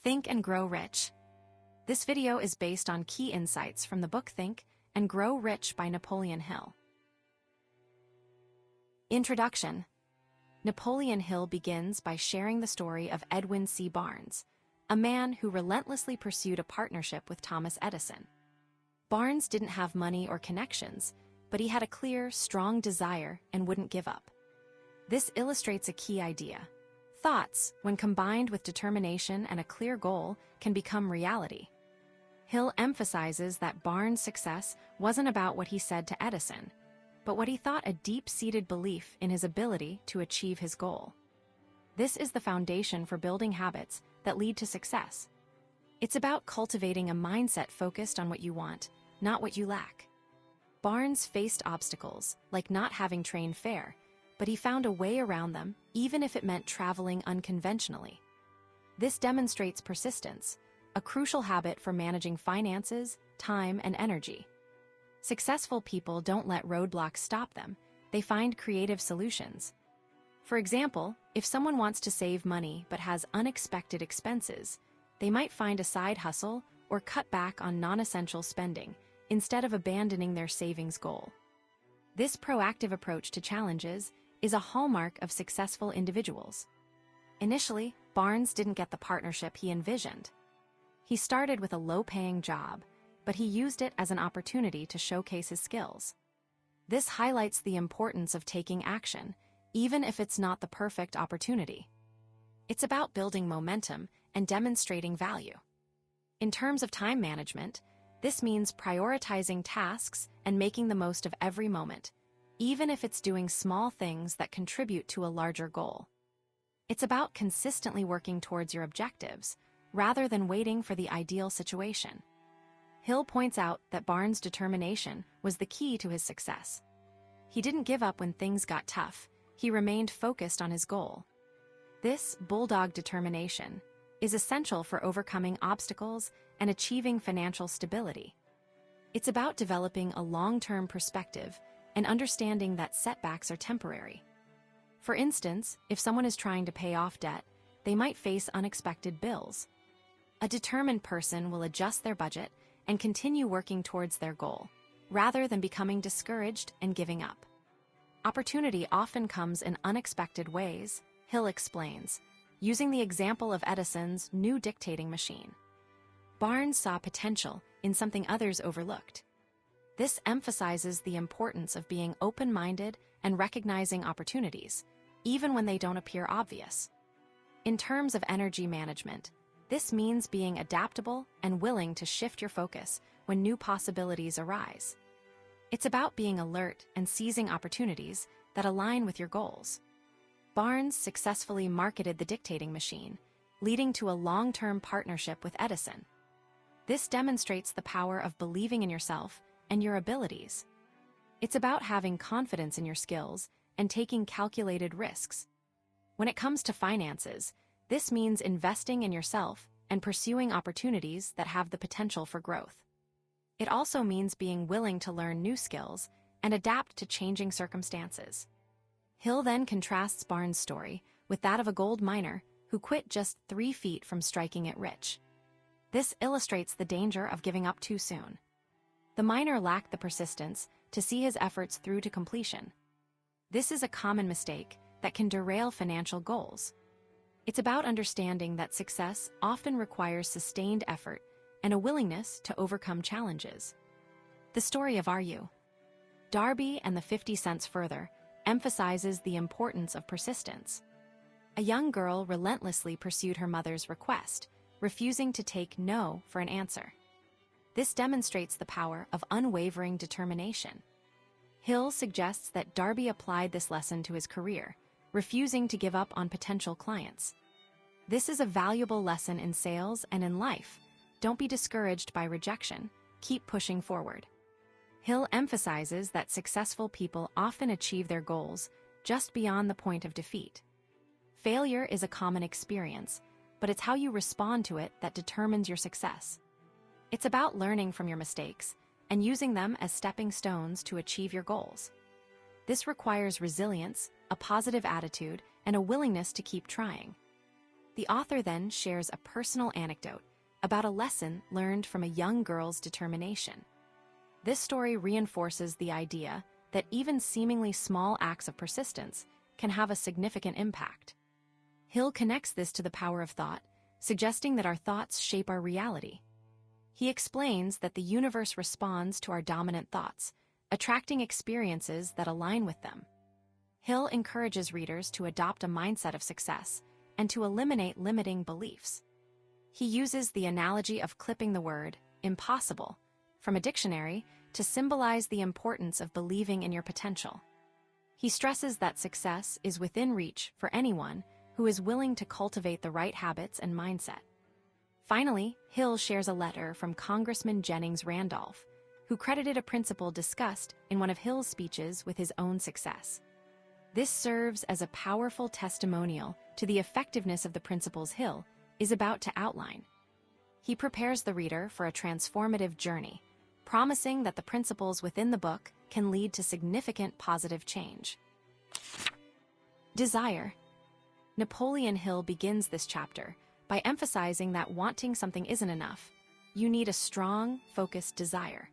Think and Grow Rich. This video is based on key insights from the book Think and Grow Rich by Napoleon Hill. Introduction. Napoleon Hill begins by sharing the story of Edwin C. Barnes, a man who relentlessly pursued a partnership with Thomas Edison. Barnes didn't have money or connections, but he had a clear, strong desire and wouldn't give up. This illustrates a key idea. Thoughts, when combined with determination and a clear goal, can become reality. Hill emphasizes that Barnes' success wasn't about what he said to Edison, but what he thought a deep-seated belief in his ability to achieve his goal. This is the foundation for building habits that lead to success. It's about cultivating a mindset focused on what you want, not what you lack. Barnes faced obstacles, like not having train fare, but he found a way around them, even if it meant traveling unconventionally. This demonstrates persistence, a crucial habit for managing finances, time, and energy. Successful people don't let roadblocks stop them, they find creative solutions. For example, if someone wants to save money but has unexpected expenses, they might find a side hustle or cut back on non-essential spending instead of abandoning their savings goal. This proactive approach to challenges is a hallmark of successful individuals. Initially, Barnes didn't get the partnership he envisioned. He started with a low-paying job, but he used it as an opportunity to showcase his skills. This highlights the importance of taking action, even if it's not the perfect opportunity. It's about building momentum and demonstrating value. In terms of time management, this means prioritizing tasks and making the most of every moment, even if it's doing small things that contribute to a larger goal. It's about consistently working towards your objectives, rather than waiting for the ideal situation. Hill points out that Barnes' determination was the key to his success. He didn't give up when things got tough, he remained focused on his goal. This bulldog determination is essential for overcoming obstacles and achieving financial stability. It's about developing a long-term perspective and understanding that setbacks are temporary. For instance, if someone is trying to pay off debt, they might face unexpected bills. A determined person will adjust their budget and continue working towards their goal, rather than becoming discouraged and giving up. Opportunity often comes in unexpected ways, Hill explains, using the example of Edison's new dictating machine. Barnes saw potential in something others overlooked. This emphasizes the importance of being open-minded and recognizing opportunities, even when they don't appear obvious. In terms of energy management, this means being adaptable and willing to shift your focus when new possibilities arise. It's about being alert and seizing opportunities that align with your goals. Barnes successfully marketed the dictating machine, leading to a long-term partnership with Edison. This demonstrates the power of believing in yourself and your abilities. It's about having confidence in your skills and taking calculated risks. When it comes to finances, this means investing in yourself and pursuing opportunities that have the potential for growth. It also means being willing to learn new skills and adapt to changing circumstances. Hill then contrasts Barnes' story with that of a gold miner who quit just 3 feet from striking it rich. This illustrates the danger of giving up too soon. The miner lacked the persistence to see his efforts through to completion. This is a common mistake that can derail financial goals. It's about understanding that success often requires sustained effort and a willingness to overcome challenges. The story of Are You? Darby and the 50 Cents Further emphasizes the importance of persistence. A young girl relentlessly pursued her mother's request, refusing to take no for an answer. This demonstrates the power of unwavering determination. Hill suggests that Darby applied this lesson to his career, refusing to give up on potential clients. This is a valuable lesson in sales and in life. Don't be discouraged by rejection. Keep pushing forward. Hill emphasizes that successful people often achieve their goals just beyond the point of defeat. Failure is a common experience, but it's how you respond to it that determines your success. It's about learning from your mistakes and using them as stepping stones to achieve your goals. This requires resilience, a positive attitude, and a willingness to keep trying. The author then shares a personal anecdote about a lesson learned from a young girl's determination. This story reinforces the idea that even seemingly small acts of persistence can have a significant impact. Hill connects this to the power of thought, suggesting that our thoughts shape our reality. He explains that the universe responds to our dominant thoughts, attracting experiences that align with them. Hill encourages readers to adopt a mindset of success and to eliminate limiting beliefs. He uses the analogy of clipping the word impossible from a dictionary to symbolize the importance of believing in your potential. He stresses that success is within reach for anyone who is willing to cultivate the right habits and mindset. Finally, Hill shares a letter from Congressman Jennings Randolph, who credited a principle discussed in one of Hill's speeches with his own success. This serves as a powerful testimonial to the effectiveness of the principles Hill is about to outline. He prepares the reader for a transformative journey, promising that the principles within the book can lead to significant positive change. Desire. Napoleon Hill begins this chapter by emphasizing that wanting something isn't enough. You need a strong, focused desire.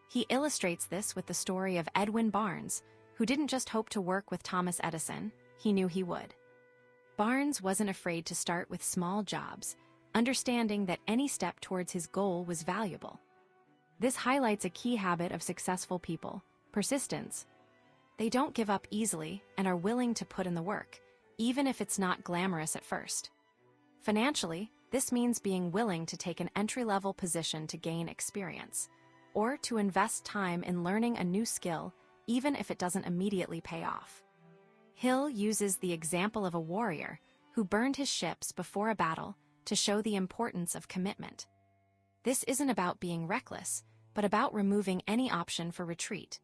He illustrates this with the story of Edwin Barnes, who didn't just hope to work with Thomas Edison, he knew he would. Barnes wasn't afraid to start with small jobs, understanding that any step towards his goal was valuable. This highlights a key habit of successful people: persistence. They don't give up easily and are willing to put in the work, even if it's not glamorous at first. Financially, this means being willing to take an entry-level position to gain experience, or to invest time in learning a new skill, even if it doesn't immediately pay off. Hill uses the example of a warrior who burned his ships before a battle to show the importance of commitment. This isn't about being reckless, but about removing any option for retreat.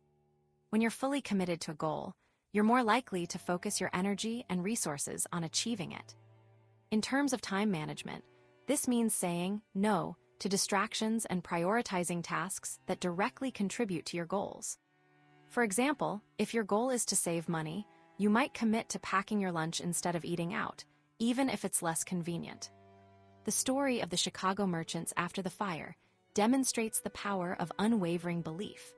When you're fully committed to a goal, you're more likely to focus your energy and resources on achieving it. In terms of time management, this means saying no to distractions and prioritizing tasks that directly contribute to your goals. For example, if your goal is to save money, you might commit to packing your lunch instead of eating out, even if it's less convenient. The story of the Chicago merchants after the fire demonstrates the power of unwavering belief.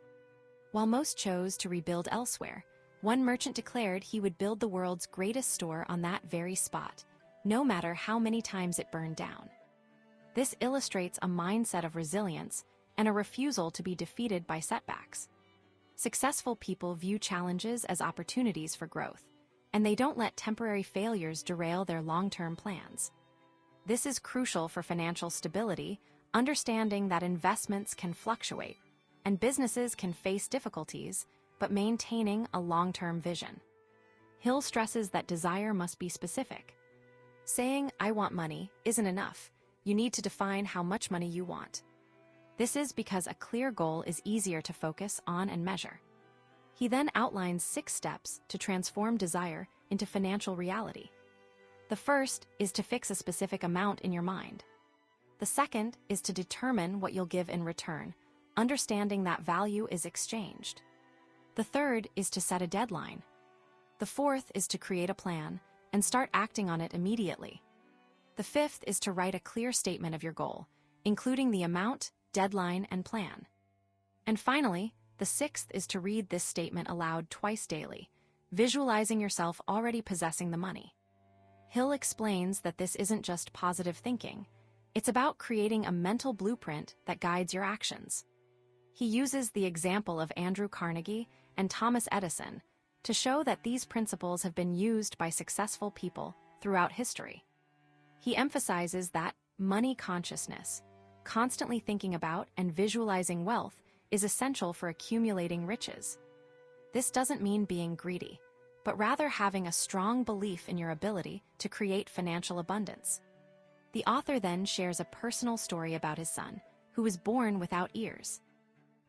While most chose to rebuild elsewhere, one merchant declared he would build the world's greatest store on that very spot, no matter how many times it burned down. This illustrates a mindset of resilience and a refusal to be defeated by setbacks. Successful people view challenges as opportunities for growth, and they don't let temporary failures derail their long-term plans. This is crucial for financial stability, understanding that investments can fluctuate, and businesses can face difficulties, but maintaining a long-term vision. Hill stresses that desire must be specific. Saying, "I want money," isn't enough. You need to define how much money you want. This is because a clear goal is easier to focus on and measure. He then outlines 6 steps to transform desire into financial reality. The first is to fix a specific amount in your mind. The second is to determine what you'll give in return, understanding that value is exchanged. The third is to set a deadline. The fourth is to create a plan and start acting on it immediately. The fifth is to write a clear statement of your goal, including the amount, deadline, and plan. And finally, the sixth is to read this statement aloud twice daily, visualizing yourself already possessing the money. Hill explains that this isn't just positive thinking. It's about creating a mental blueprint that guides your actions. He uses the example of Andrew Carnegie and Thomas Edison to show that these principles have been used by successful people throughout history. He emphasizes that money consciousness, constantly thinking about and visualizing wealth, is essential for accumulating riches. This doesn't mean being greedy, but rather having a strong belief in your ability to create financial abundance. The author then shares a personal story about his son, who was born without ears.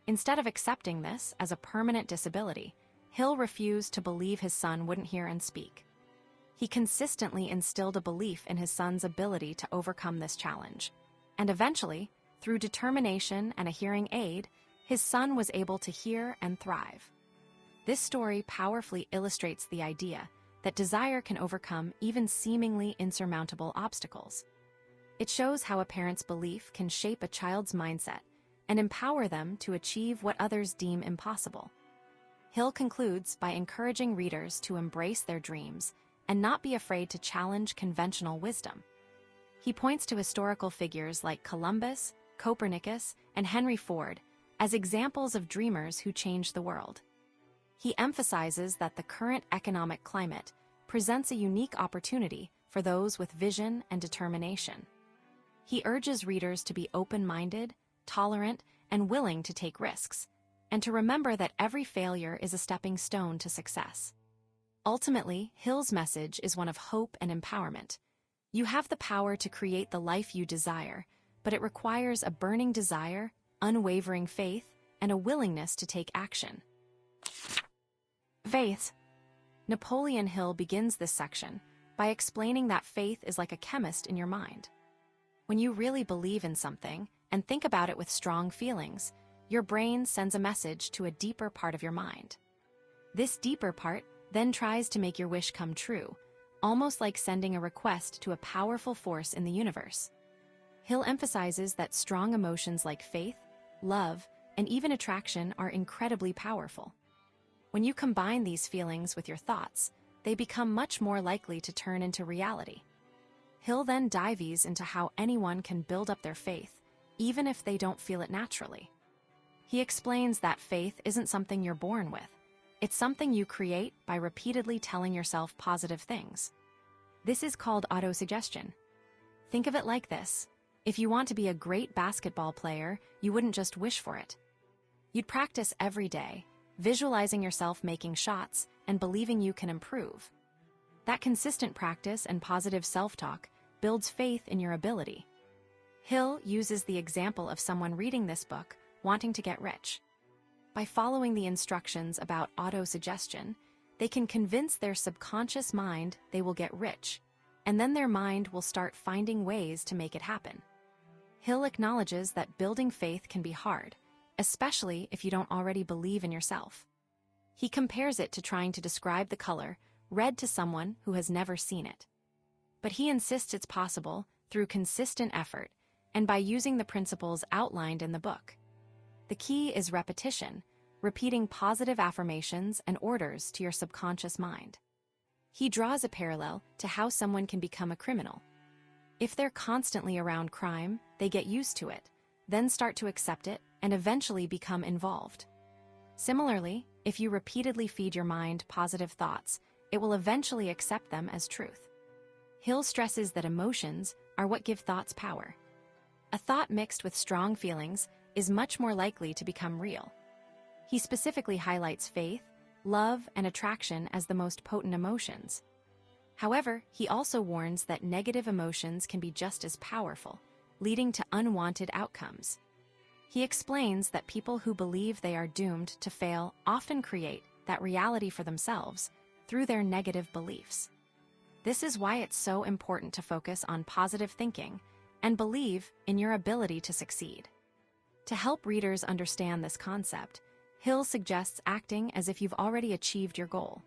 Instead of accepting this as a permanent disability, Hill refused to believe his son wouldn't hear and speak. He consistently instilled a belief in his son's ability to overcome this challenge, and eventually, through determination and a hearing aid, his son was able to hear and thrive. This story powerfully illustrates the idea that desire can overcome even seemingly insurmountable obstacles. It shows how a parent's belief can shape a child's mindset and empower them to achieve what others deem impossible. Hill concludes by encouraging readers to embrace their dreams and not be afraid to challenge conventional wisdom. He points to historical figures like Columbus, Copernicus, and Henry Ford as examples of dreamers who changed the world. He emphasizes that the current economic climate presents a unique opportunity for those with vision and determination. He urges readers to be open-minded, tolerant, and willing to take risks, and to remember that every failure is a stepping stone to success. Ultimately, Hill's message is one of hope and empowerment. You have the power to create the life you desire, but it requires a burning desire, unwavering faith, and a willingness to take action. Faith. Napoleon Hill begins this section by explaining that faith is like a chemist in your mind. When you really believe in something and think about it with strong feelings, your brain sends a message to a deeper part of your mind. This deeper part then tries to make your wish come true, almost like sending a request to a powerful force in the universe. Hill emphasizes that strong emotions like faith, love, and even attraction are incredibly powerful. When you combine these feelings with your thoughts, they become much more likely to turn into reality. Hill then dives into how anyone can build up their faith, even if they don't feel it naturally. He explains that faith isn't something you're born with. It's something you create by repeatedly telling yourself positive things. This is called autosuggestion. Think of it like this. If you want to be a great basketball player, you wouldn't just wish for it. You'd practice every day, visualizing yourself making shots and believing you can improve. That consistent practice and positive self-talk builds faith in your ability. Hill uses the example of someone reading this book wanting to get rich. By following the instructions about autosuggestion, they can convince their subconscious mind they will get rich, and then their mind will start finding ways to make it happen. Hill acknowledges that building faith can be hard, especially if you don't already believe in yourself. He compares it to trying to describe the color red to someone who has never seen it. But he insists it's possible through consistent effort and by using the principles outlined in the book. The key is repetition, repeating positive affirmations and orders to your subconscious mind. He draws a parallel to how someone can become a criminal. If they're constantly around crime, they get used to it, then start to accept it, and eventually become involved. Similarly, if you repeatedly feed your mind positive thoughts, it will eventually accept them as truth. Hill stresses that emotions are what give thoughts power. A thought mixed with strong feelings is much more likely to become real. He specifically highlights faith, love, and attraction as the most potent emotions. However, he also warns that negative emotions can be just as powerful, leading to unwanted outcomes. He explains that people who believe they are doomed to fail often create that reality for themselves through their negative beliefs. This is why it's so important to focus on positive thinking and believe in your ability to succeed. To help readers understand this concept, Hill suggests acting as if you've already achieved your goal.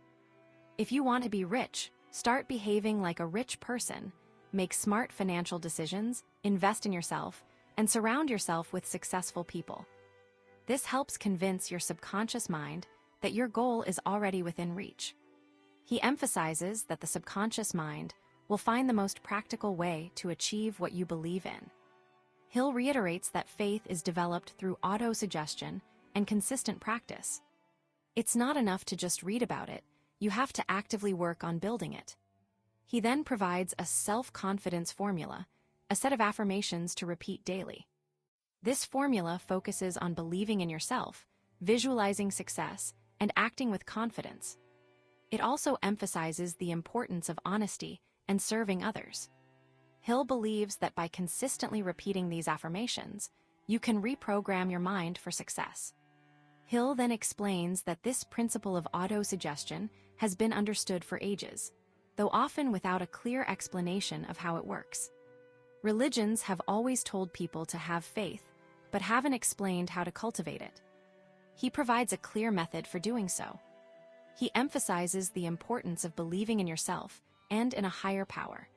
If you want to be rich, start behaving like a rich person, make smart financial decisions, invest in yourself, and surround yourself with successful people. This helps convince your subconscious mind that your goal is already within reach. He emphasizes that the subconscious mind will find the most practical way to achieve what you believe in. Hill reiterates that faith is developed through autosuggestion and consistent practice. It's not enough to just read about it, you have to actively work on building it. He then provides a self-confidence formula, a set of affirmations to repeat daily. This formula focuses on believing in yourself, visualizing success, and acting with confidence. It also emphasizes the importance of honesty and serving others. Hill believes that by consistently repeating these affirmations, you can reprogram your mind for success. Hill then explains that this principle of autosuggestion has been understood for ages, though often without a clear explanation of how it works. Religions have always told people to have faith, but haven't explained how to cultivate it. He provides a clear method for doing so. He emphasizes the importance of believing in yourself and in a higher power.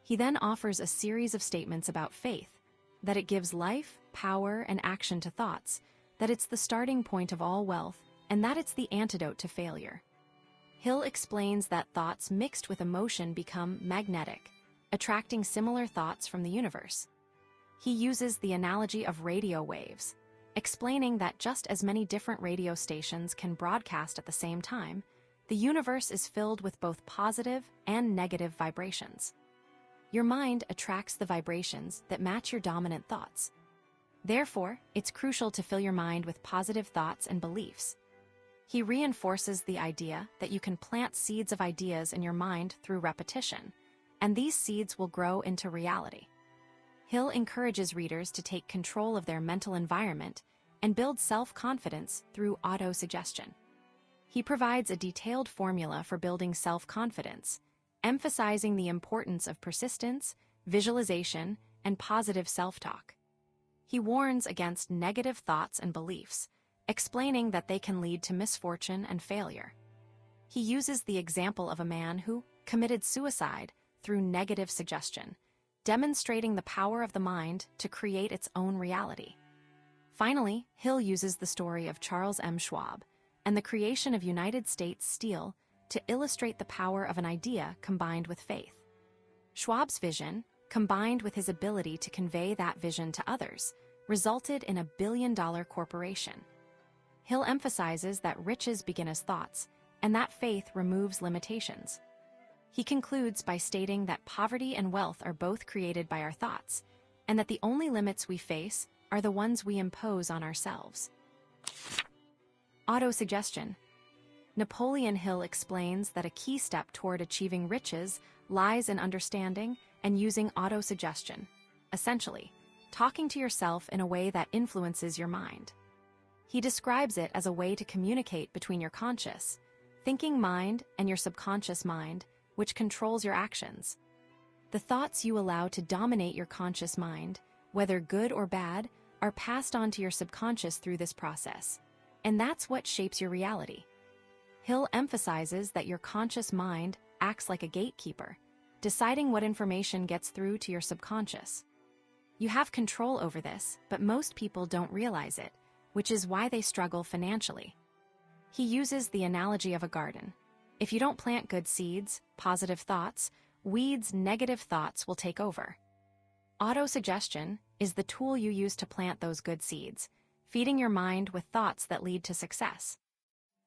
He then offers a series of statements about faith, that it gives life, power, and action to thoughts, that it's the starting point of all wealth, and that it's the antidote to failure. Hill explains that thoughts mixed with emotion become magnetic, attracting similar thoughts from the universe. He uses the analogy of radio waves, explaining that just as many different radio stations can broadcast at the same time, the universe is filled with both positive and negative vibrations. Your mind attracts the vibrations that match your dominant thoughts. Therefore, it's crucial to fill your mind with positive thoughts and beliefs. He reinforces the idea that you can plant seeds of ideas in your mind through repetition, and these seeds will grow into reality. Hill encourages readers to take control of their mental environment and build self-confidence through autosuggestion. He provides a detailed formula for building self-confidence, emphasizing the importance of persistence, visualization, and positive self-talk. He warns against negative thoughts and beliefs, explaining that they can lead to misfortune and failure. He uses the example of a man who committed suicide through negative suggestion, demonstrating the power of the mind to create its own reality. Finally, Hill uses the story of Charles M. Schwab and the creation of United States Steel to illustrate the power of an idea combined with faith. Schwab's vision, combined with his ability to convey that vision to others, resulted in a billion-dollar corporation. Hill emphasizes that riches begin as thoughts, and that faith removes limitations. He concludes by stating that poverty and wealth are both created by our thoughts, and that the only limits we face are the ones we impose on ourselves. Autosuggestion. Napoleon Hill explains that a key step toward achieving riches lies in understanding and using autosuggestion, essentially, talking to yourself in a way that influences your mind. He describes it as a way to communicate between your conscious, thinking mind and your subconscious mind, which controls your actions. The thoughts you allow to dominate your conscious mind, whether good or bad, are passed on to your subconscious through this process, and that's what shapes your reality. Hill emphasizes that your conscious mind acts like a gatekeeper, deciding what information gets through to your subconscious. You have control over this, but most people don't realize it, which is why they struggle financially. He uses the analogy of a garden. If you don't plant good seeds, positive thoughts, weeds, negative thoughts will take over. Autosuggestion is the tool you use to plant those good seeds, feeding your mind with thoughts that lead to success.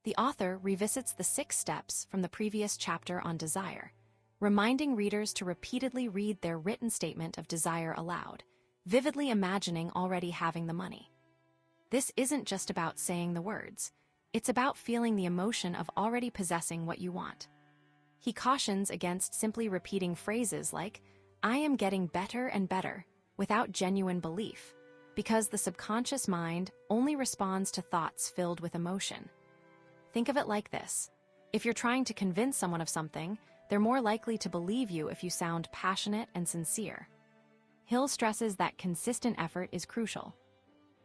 The author revisits the 6 steps from the previous chapter on desire, reminding readers to repeatedly read their written statement of desire aloud, vividly imagining already having the money. This isn't just about saying the words. It's about feeling the emotion of already possessing what you want. He cautions against simply repeating phrases like, "I am getting better and better," without genuine belief, because the subconscious mind only responds to thoughts filled with emotion. Think of it like this. If you're trying to convince someone of something, they're more likely to believe you if you sound passionate and sincere. Hill stresses that consistent effort is crucial.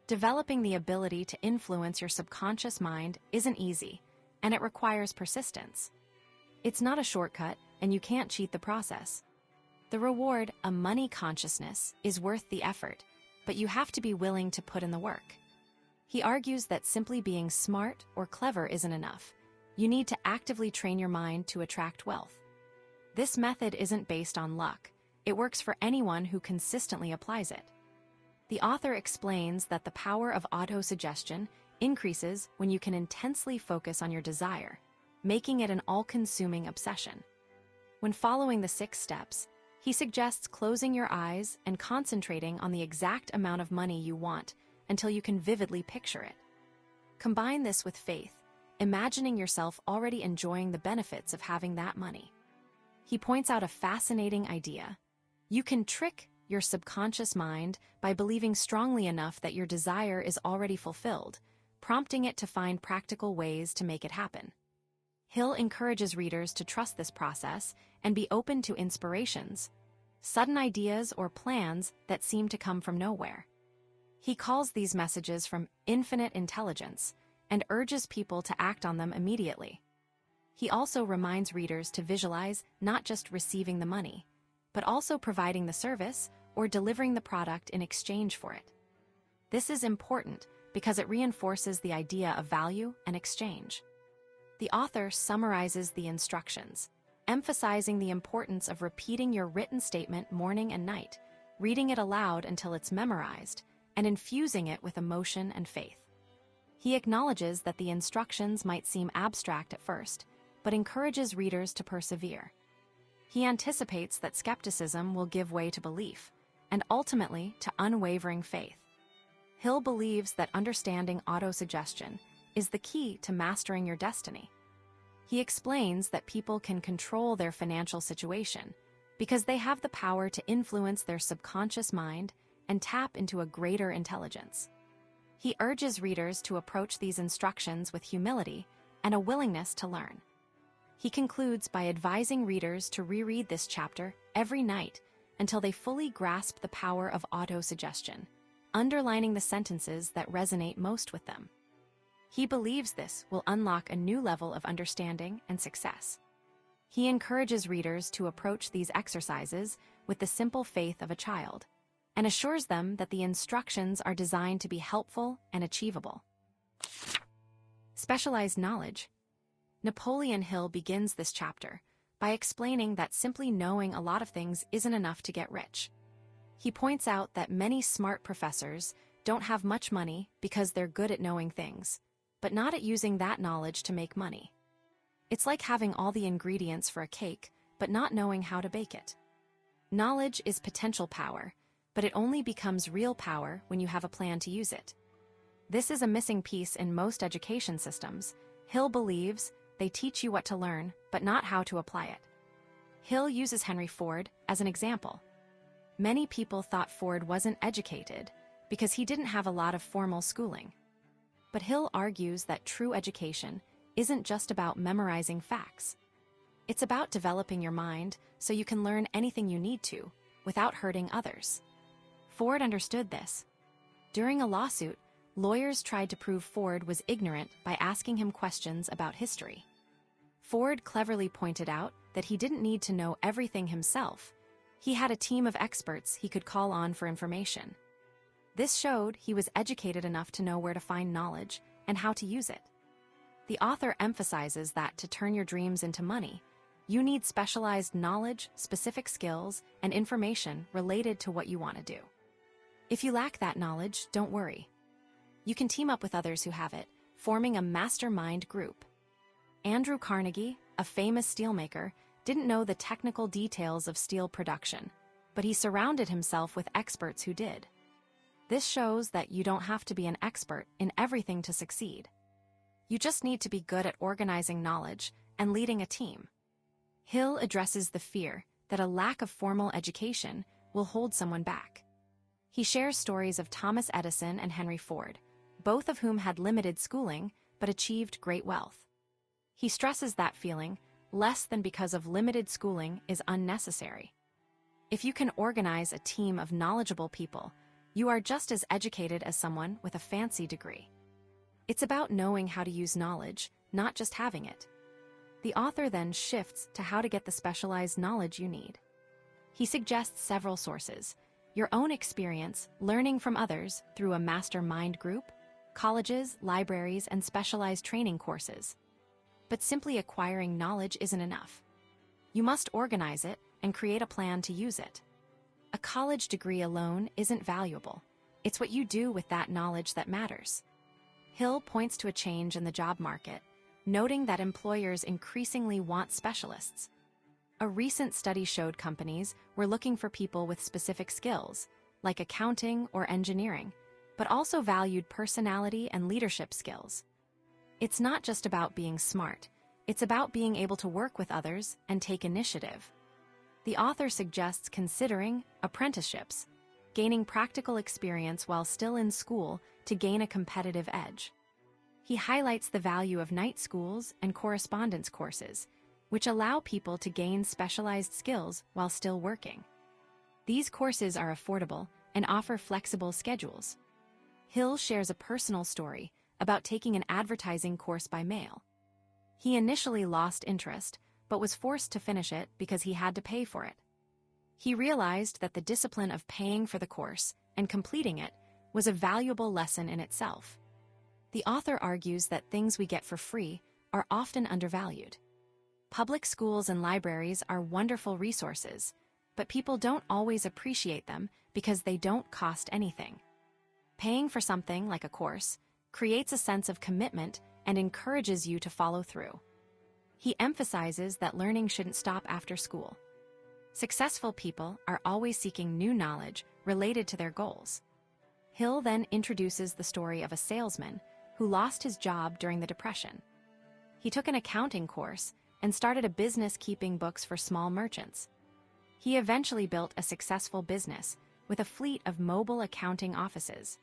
Developing the ability to influence your subconscious mind isn't easy, and it requires persistence. It's not a shortcut, and you can't cheat the process. The reward, a money consciousness, is worth the effort, but you have to be willing to put in the work. He argues that simply being smart or clever isn't enough. You need to actively train your mind to attract wealth. This method isn't based on luck. It works for anyone who consistently applies it. The author explains that the power of autosuggestion increases when you can intensely focus on your desire, making it an all-consuming obsession. When following the 6 steps, he suggests closing your eyes and concentrating on the exact amount of money you want until you can vividly picture it. Combine this with faith, imagining yourself already enjoying the benefits of having that money. He points out a fascinating idea. You can trick your subconscious mind by believing strongly enough that your desire is already fulfilled, prompting it to find practical ways to make it happen. Hill encourages readers to trust this process and be open to inspirations, sudden ideas or plans that seem to come from nowhere. He calls these messages from infinite intelligence and urges people to act on them immediately. He also reminds readers to visualize not just receiving the money, but also providing the service or delivering the product in exchange for it. This is important because it reinforces the idea of value and exchange. The author summarizes the instructions, emphasizing the importance of repeating your written statement morning and night, reading it aloud until it's memorized, and infusing it with emotion and faith. He acknowledges that the instructions might seem abstract at first, but encourages readers to persevere. He anticipates that skepticism will give way to belief, and ultimately to unwavering faith. Hill believes that understanding autosuggestion is the key to mastering your destiny. He explains that people can control their financial situation because they have the power to influence their subconscious mind and tap into a greater intelligence. He urges readers to approach these instructions with humility and a willingness to learn. He concludes by advising readers to reread this chapter every night until they fully grasp the power of autosuggestion, underlining the sentences that resonate most with them. He believes this will unlock a new level of understanding and success. He encourages readers to approach these exercises with the simple faith of a child, and assures them that the instructions are designed to be helpful and achievable. Specialized knowledge. Napoleon Hill begins this chapter by explaining that simply knowing a lot of things isn't enough to get rich. He points out that many smart professors don't have much money because they're good at knowing things, but not at using that knowledge to make money. It's like having all the ingredients for a cake, but not knowing how to bake it. Knowledge is potential power, but it only becomes real power when you have a plan to use it. This is a missing piece in most education systems. Hill believes they teach you what to learn, but not how to apply it. Hill uses Henry Ford as an example. Many people thought Ford wasn't educated because he didn't have a lot of formal schooling. But Hill argues that true education isn't just about memorizing facts. It's about developing your mind so you can learn anything you need to without hurting others. Ford understood this. During a lawsuit, lawyers tried to prove Ford was ignorant by asking him questions about history. Ford cleverly pointed out that he didn't need to know everything himself. He had a team of experts he could call on for information. This showed he was educated enough to know where to find knowledge and how to use it. The author emphasizes that to turn your dreams into money, you need specialized knowledge, specific skills, and information related to what you want to do. If you lack that knowledge, don't worry. You can team up with others who have it, forming a mastermind group. Andrew Carnegie, a famous steelmaker, didn't know the technical details of steel production, but he surrounded himself with experts who did. This shows that you don't have to be an expert in everything to succeed. You just need to be good at organizing knowledge and leading a team. Hill addresses the fear that a lack of formal education will hold someone back. He shares stories of Thomas Edison and Henry Ford, both of whom had limited schooling but achieved great wealth. He stresses that feeling less than because of limited schooling is unnecessary. If you can organize a team of knowledgeable people, you are just as educated as someone with a fancy degree. It's about knowing how to use knowledge, not just having it. The author then shifts to how to get the specialized knowledge you need. He suggests several sources: your own experience, learning from others through a mastermind group, colleges, libraries, and specialized training courses. But simply acquiring knowledge isn't enough. You must organize it and create a plan to use it. A college degree alone isn't valuable. It's what you do with that knowledge that matters. Hill points to a change in the job market, noting that employers increasingly want specialists. A recent study showed companies were looking for people with specific skills, like accounting or engineering, but also valued personality and leadership skills. It's not just about being smart, it's about being able to work with others and take initiative. The author suggests considering apprenticeships, gaining practical experience while still in school to gain a competitive edge. He highlights the value of night schools and correspondence courses, which allow people to gain specialized skills while still working. These courses are affordable and offer flexible schedules. Hill shares a personal story about taking an advertising course by mail. He initially lost interest, but was forced to finish it because he had to pay for it. He realized that the discipline of paying for the course and completing it was a valuable lesson in itself. The author argues that things we get for free are often undervalued. Public schools and libraries are wonderful resources, but people don't always appreciate them because they don't cost anything. Paying for something like a course creates a sense of commitment and encourages you to follow through. He emphasizes that learning shouldn't stop after school. Successful people are always seeking new knowledge related to their goals. Hill then introduces the story of a salesman who lost his job during the Depression. He took an accounting course and started a business keeping books for small merchants. He eventually built a successful business with a fleet of mobile accounting offices.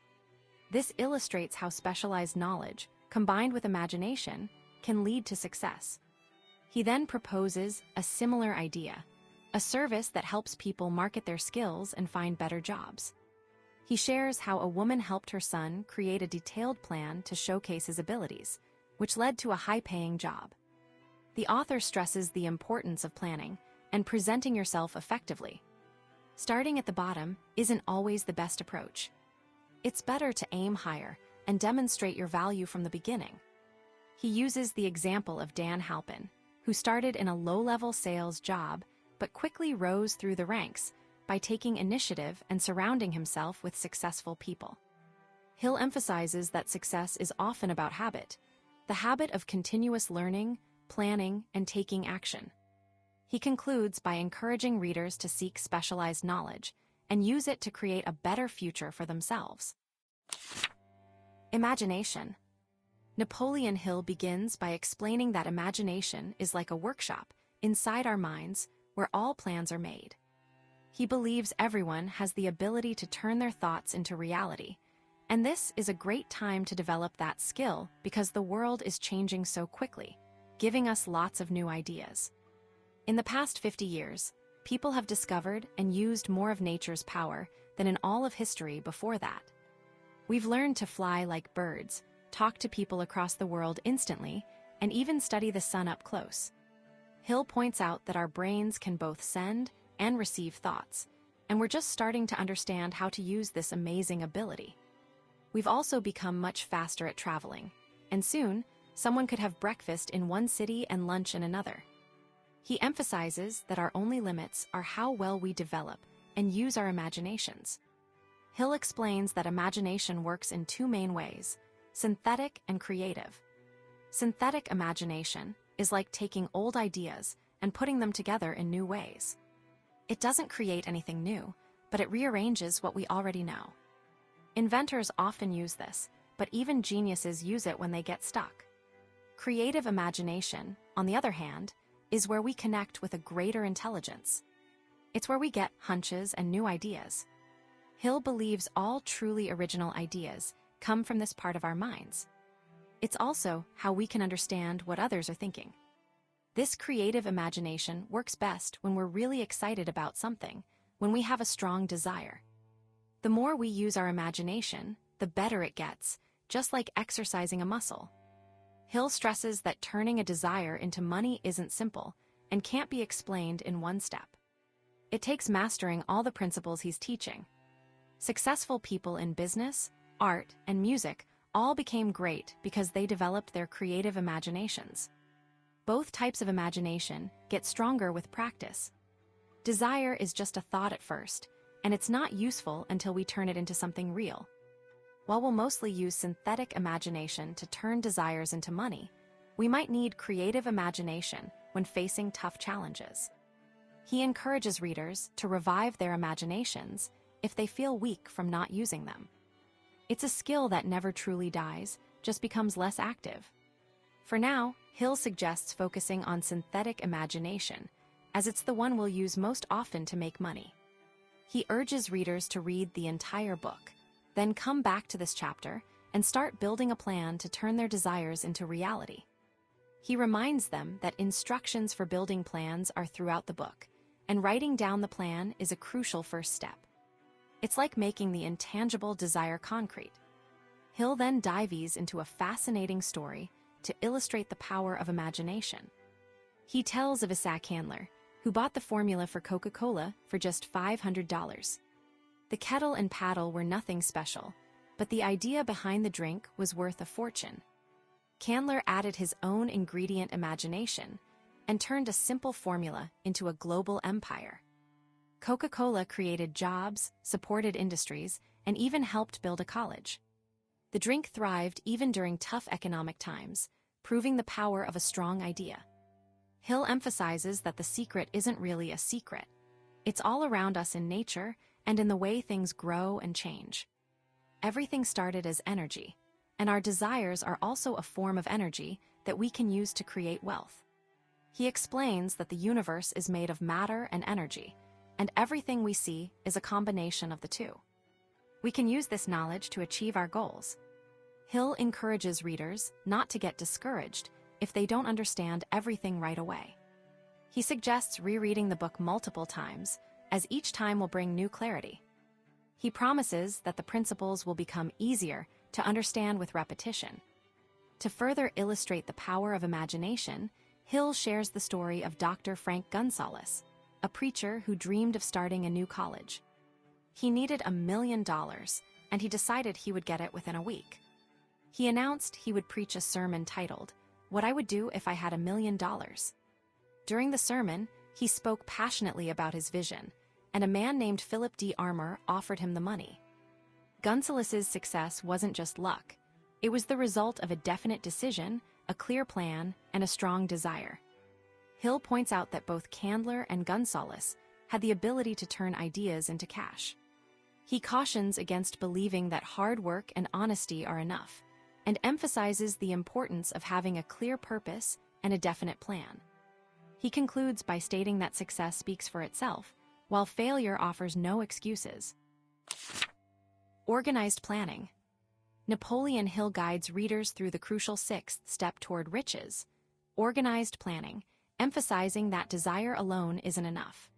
This illustrates how specialized knowledge, combined with imagination, can lead to success. He then proposes a similar idea, a service that helps people market their skills and find better jobs. He shares how a woman helped her son create a detailed plan to showcase his abilities, which led to a high-paying job. The author stresses the importance of planning and presenting yourself effectively. Starting at the bottom isn't always the best approach. It's better to aim higher and demonstrate your value from the beginning. He uses the example of Dan Halpin, who started in a low-level sales job but quickly rose through the ranks by taking initiative and surrounding himself with successful people. Hill emphasizes that success is often about habit, the habit of continuous learning, planning, and taking action. He concludes by encouraging readers to seek specialized knowledge and use it to create a better future for themselves. Imagination. Napoleon Hill begins by explaining that imagination is like a workshop inside our minds where all plans are made. He believes everyone has the ability to turn their thoughts into reality, and this is a great time to develop that skill because the world is changing so quickly, giving us lots of new ideas. In the past 50 years, people have discovered and used more of nature's power than in all of history before that. We've learned to fly like birds, talk to people across the world instantly, and even study the sun up close. Hill points out that our brains can both send and receive thoughts, and we're just starting to understand how to use this amazing ability. We've also become much faster at traveling, and soon, someone could have breakfast in one city and lunch in another. He emphasizes that our only limits are how well we develop and use our imaginations. Hill explains that imagination works in two main ways: synthetic and creative. Synthetic imagination is like taking old ideas and putting them together in new ways. It doesn't create anything new, but it rearranges what we already know. Inventors often use this, but even geniuses use it when they get stuck. Creative imagination, on the other hand, is where we connect with a greater intelligence. It's where we get hunches and new ideas. Hill believes all truly original ideas come from this part of our minds. It's also how we can understand what others are thinking. This creative imagination works best when we're really excited about something, when we have a strong desire. The more we use our imagination, the better it gets, just like exercising a muscle. Hill stresses that turning a desire into money isn't simple and can't be explained in one step. It takes mastering all the principles he's teaching. Successful people in business, art, and music all became great because they developed their creative imaginations. Both types of imagination get stronger with practice. Desire is just a thought at first, and it's not useful until we turn it into something real. While we'll mostly use synthetic imagination to turn desires into money, we might need creative imagination when facing tough challenges. He encourages readers to revive their imaginations if they feel weak from not using them. It's a skill that never truly dies, just becomes less active. For now, Hill suggests focusing on synthetic imagination, as it's the one we'll use most often to make money. He urges readers to read the entire book, then come back to this chapter and start building a plan to turn their desires into reality. He reminds them that instructions for building plans are throughout the book, and writing down the plan is a crucial first step. It's like making the intangible desire concrete. Hill then dives into a fascinating story to illustrate the power of imagination. He tells of a sack handler who bought the formula for Coca-Cola for just $500. The kettle and paddle were nothing special, but the idea behind the drink was worth a fortune. Candler added his own ingredient imagination and turned a simple formula into a global empire. Coca-Cola created jobs, supported industries, and even helped build a college. The drink thrived even during tough economic times, proving the power of a strong idea. Hill emphasizes that the secret isn't really a secret. It's all around us in nature and in the way things grow and change. Everything started as energy, and our desires are also a form of energy that we can use to create wealth. He explains that the universe is made of matter and energy, and everything we see is a combination of the two. We can use this knowledge to achieve our goals. Hill encourages readers not to get discouraged if they don't understand everything right away. He suggests rereading the book multiple times, as each time will bring new clarity. He promises that the principles will become easier to understand with repetition. To further illustrate the power of imagination, Hill shares the story of Dr. Frank Gunsaulus, a preacher who dreamed of starting a new college. He needed $1 million, and he decided he would get it within a week. He announced he would preach a sermon titled, "What I Would Do If I Had $1 Million." During the sermon, he spoke passionately about his vision, and a man named Philip D. Armour offered him the money. Gunsaulus's success wasn't just luck. It was the result of a definite decision, a clear plan, and a strong desire. Hill points out that both Candler and Gunsaulus had the ability to turn ideas into cash. He cautions against believing that hard work and honesty are enough, and emphasizes the importance of having a clear purpose and a definite plan. He concludes by stating that success speaks for itself, while failure offers no excuses. Organized planning. Napoleon Hill guides readers through the crucial sixth step toward riches, organized planning, emphasizing that desire alone isn't enough.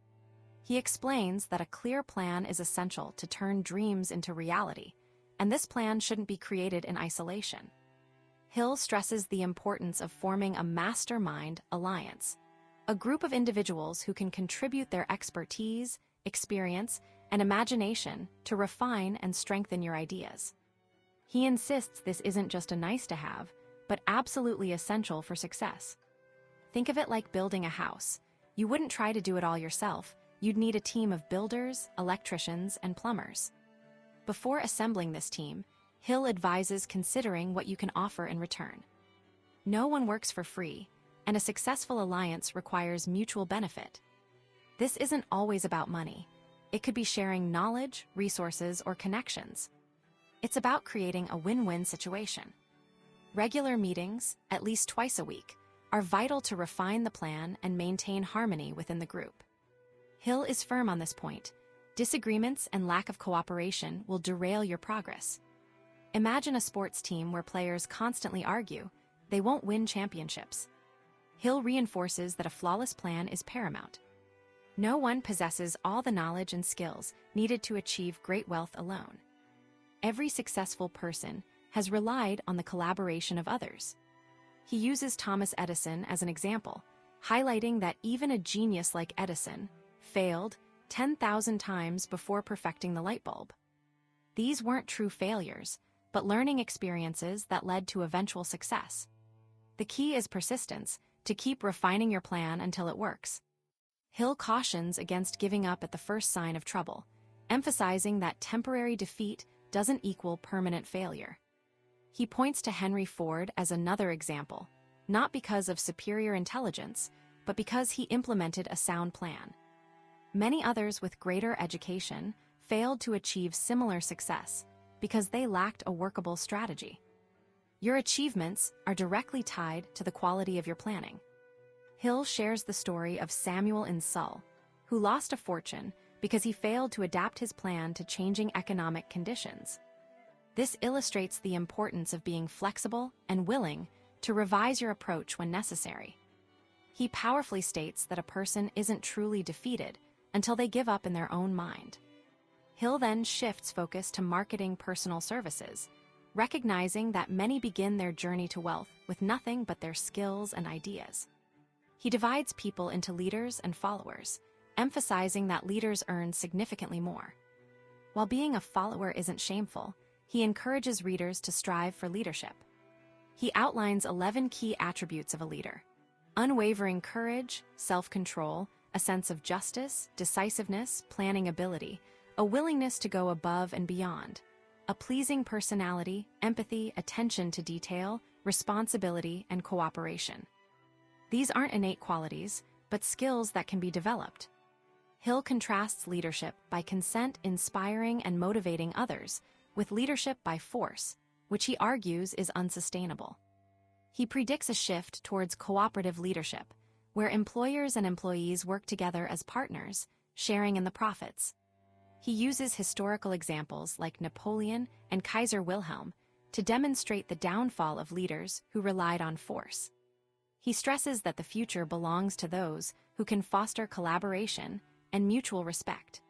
He explains that a clear plan is essential to turn dreams into reality, and this plan shouldn't be created in isolation. Hill stresses the importance of forming a mastermind alliance, a group of individuals who can contribute their expertise, experience, and imagination to refine and strengthen your ideas. He insists this isn't just a nice-to-have, but absolutely essential for success. Think of it like building a house. You wouldn't try to do it all yourself. You'd need a team of builders, electricians, and plumbers. Before assembling this team, Hill advises considering what you can offer in return. No one works for free, and a successful alliance requires mutual benefit. This isn't always about money. It could be sharing knowledge, resources, or connections. It's about creating a win-win situation. Regular meetings, at least twice a week, are vital to refine the plan and maintain harmony within the group. Hill is firm on this point. Disagreements and lack of cooperation will derail your progress. Imagine a sports team where players constantly argue. They won't win championships. Hill reinforces that a flawless plan is paramount. No one possesses all the knowledge and skills needed to achieve great wealth alone. Every successful person has relied on the collaboration of others. He uses Thomas Edison as an example, highlighting that even a genius like Edison failed 10,000 times before perfecting the light bulb. These weren't true failures, but learning experiences that led to eventual success. The key is persistence, to keep refining your plan until it works. Hill cautions against giving up at the first sign of trouble, emphasizing that temporary defeat doesn't equal permanent failure. He points to Henry Ford as another example, not because of superior intelligence, but because he implemented a sound plan. Many others with greater education failed to achieve similar success because they lacked a workable strategy. Your achievements are directly tied to the quality of your planning. Hill shares the story of Samuel Insull, who lost a fortune because he failed to adapt his plan to changing economic conditions. This illustrates the importance of being flexible and willing to revise your approach when necessary. He powerfully states that a person isn't truly defeated until they give up in their own mind. Hill then shifts focus to marketing personal services, recognizing that many begin their journey to wealth with nothing but their skills and ideas. He divides people into leaders and followers, emphasizing that leaders earn significantly more. While being a follower isn't shameful, he encourages readers to strive for leadership. He outlines 11 key attributes of a leader: unwavering courage, self-control, a sense of justice, decisiveness, planning ability, a willingness to go above and beyond, a pleasing personality, empathy, attention to detail, responsibility, and cooperation. These aren't innate qualities, but skills that can be developed. Hill contrasts leadership by consent, inspiring and motivating others, with leadership by force, which he argues is unsustainable. He predicts a shift towards cooperative leadership, where employers and employees work together as partners, sharing in the profits. He uses historical examples like Napoleon and Kaiser Wilhelm to demonstrate the downfall of leaders who relied on force. He stresses that the future belongs to those who can foster collaboration and mutual respect.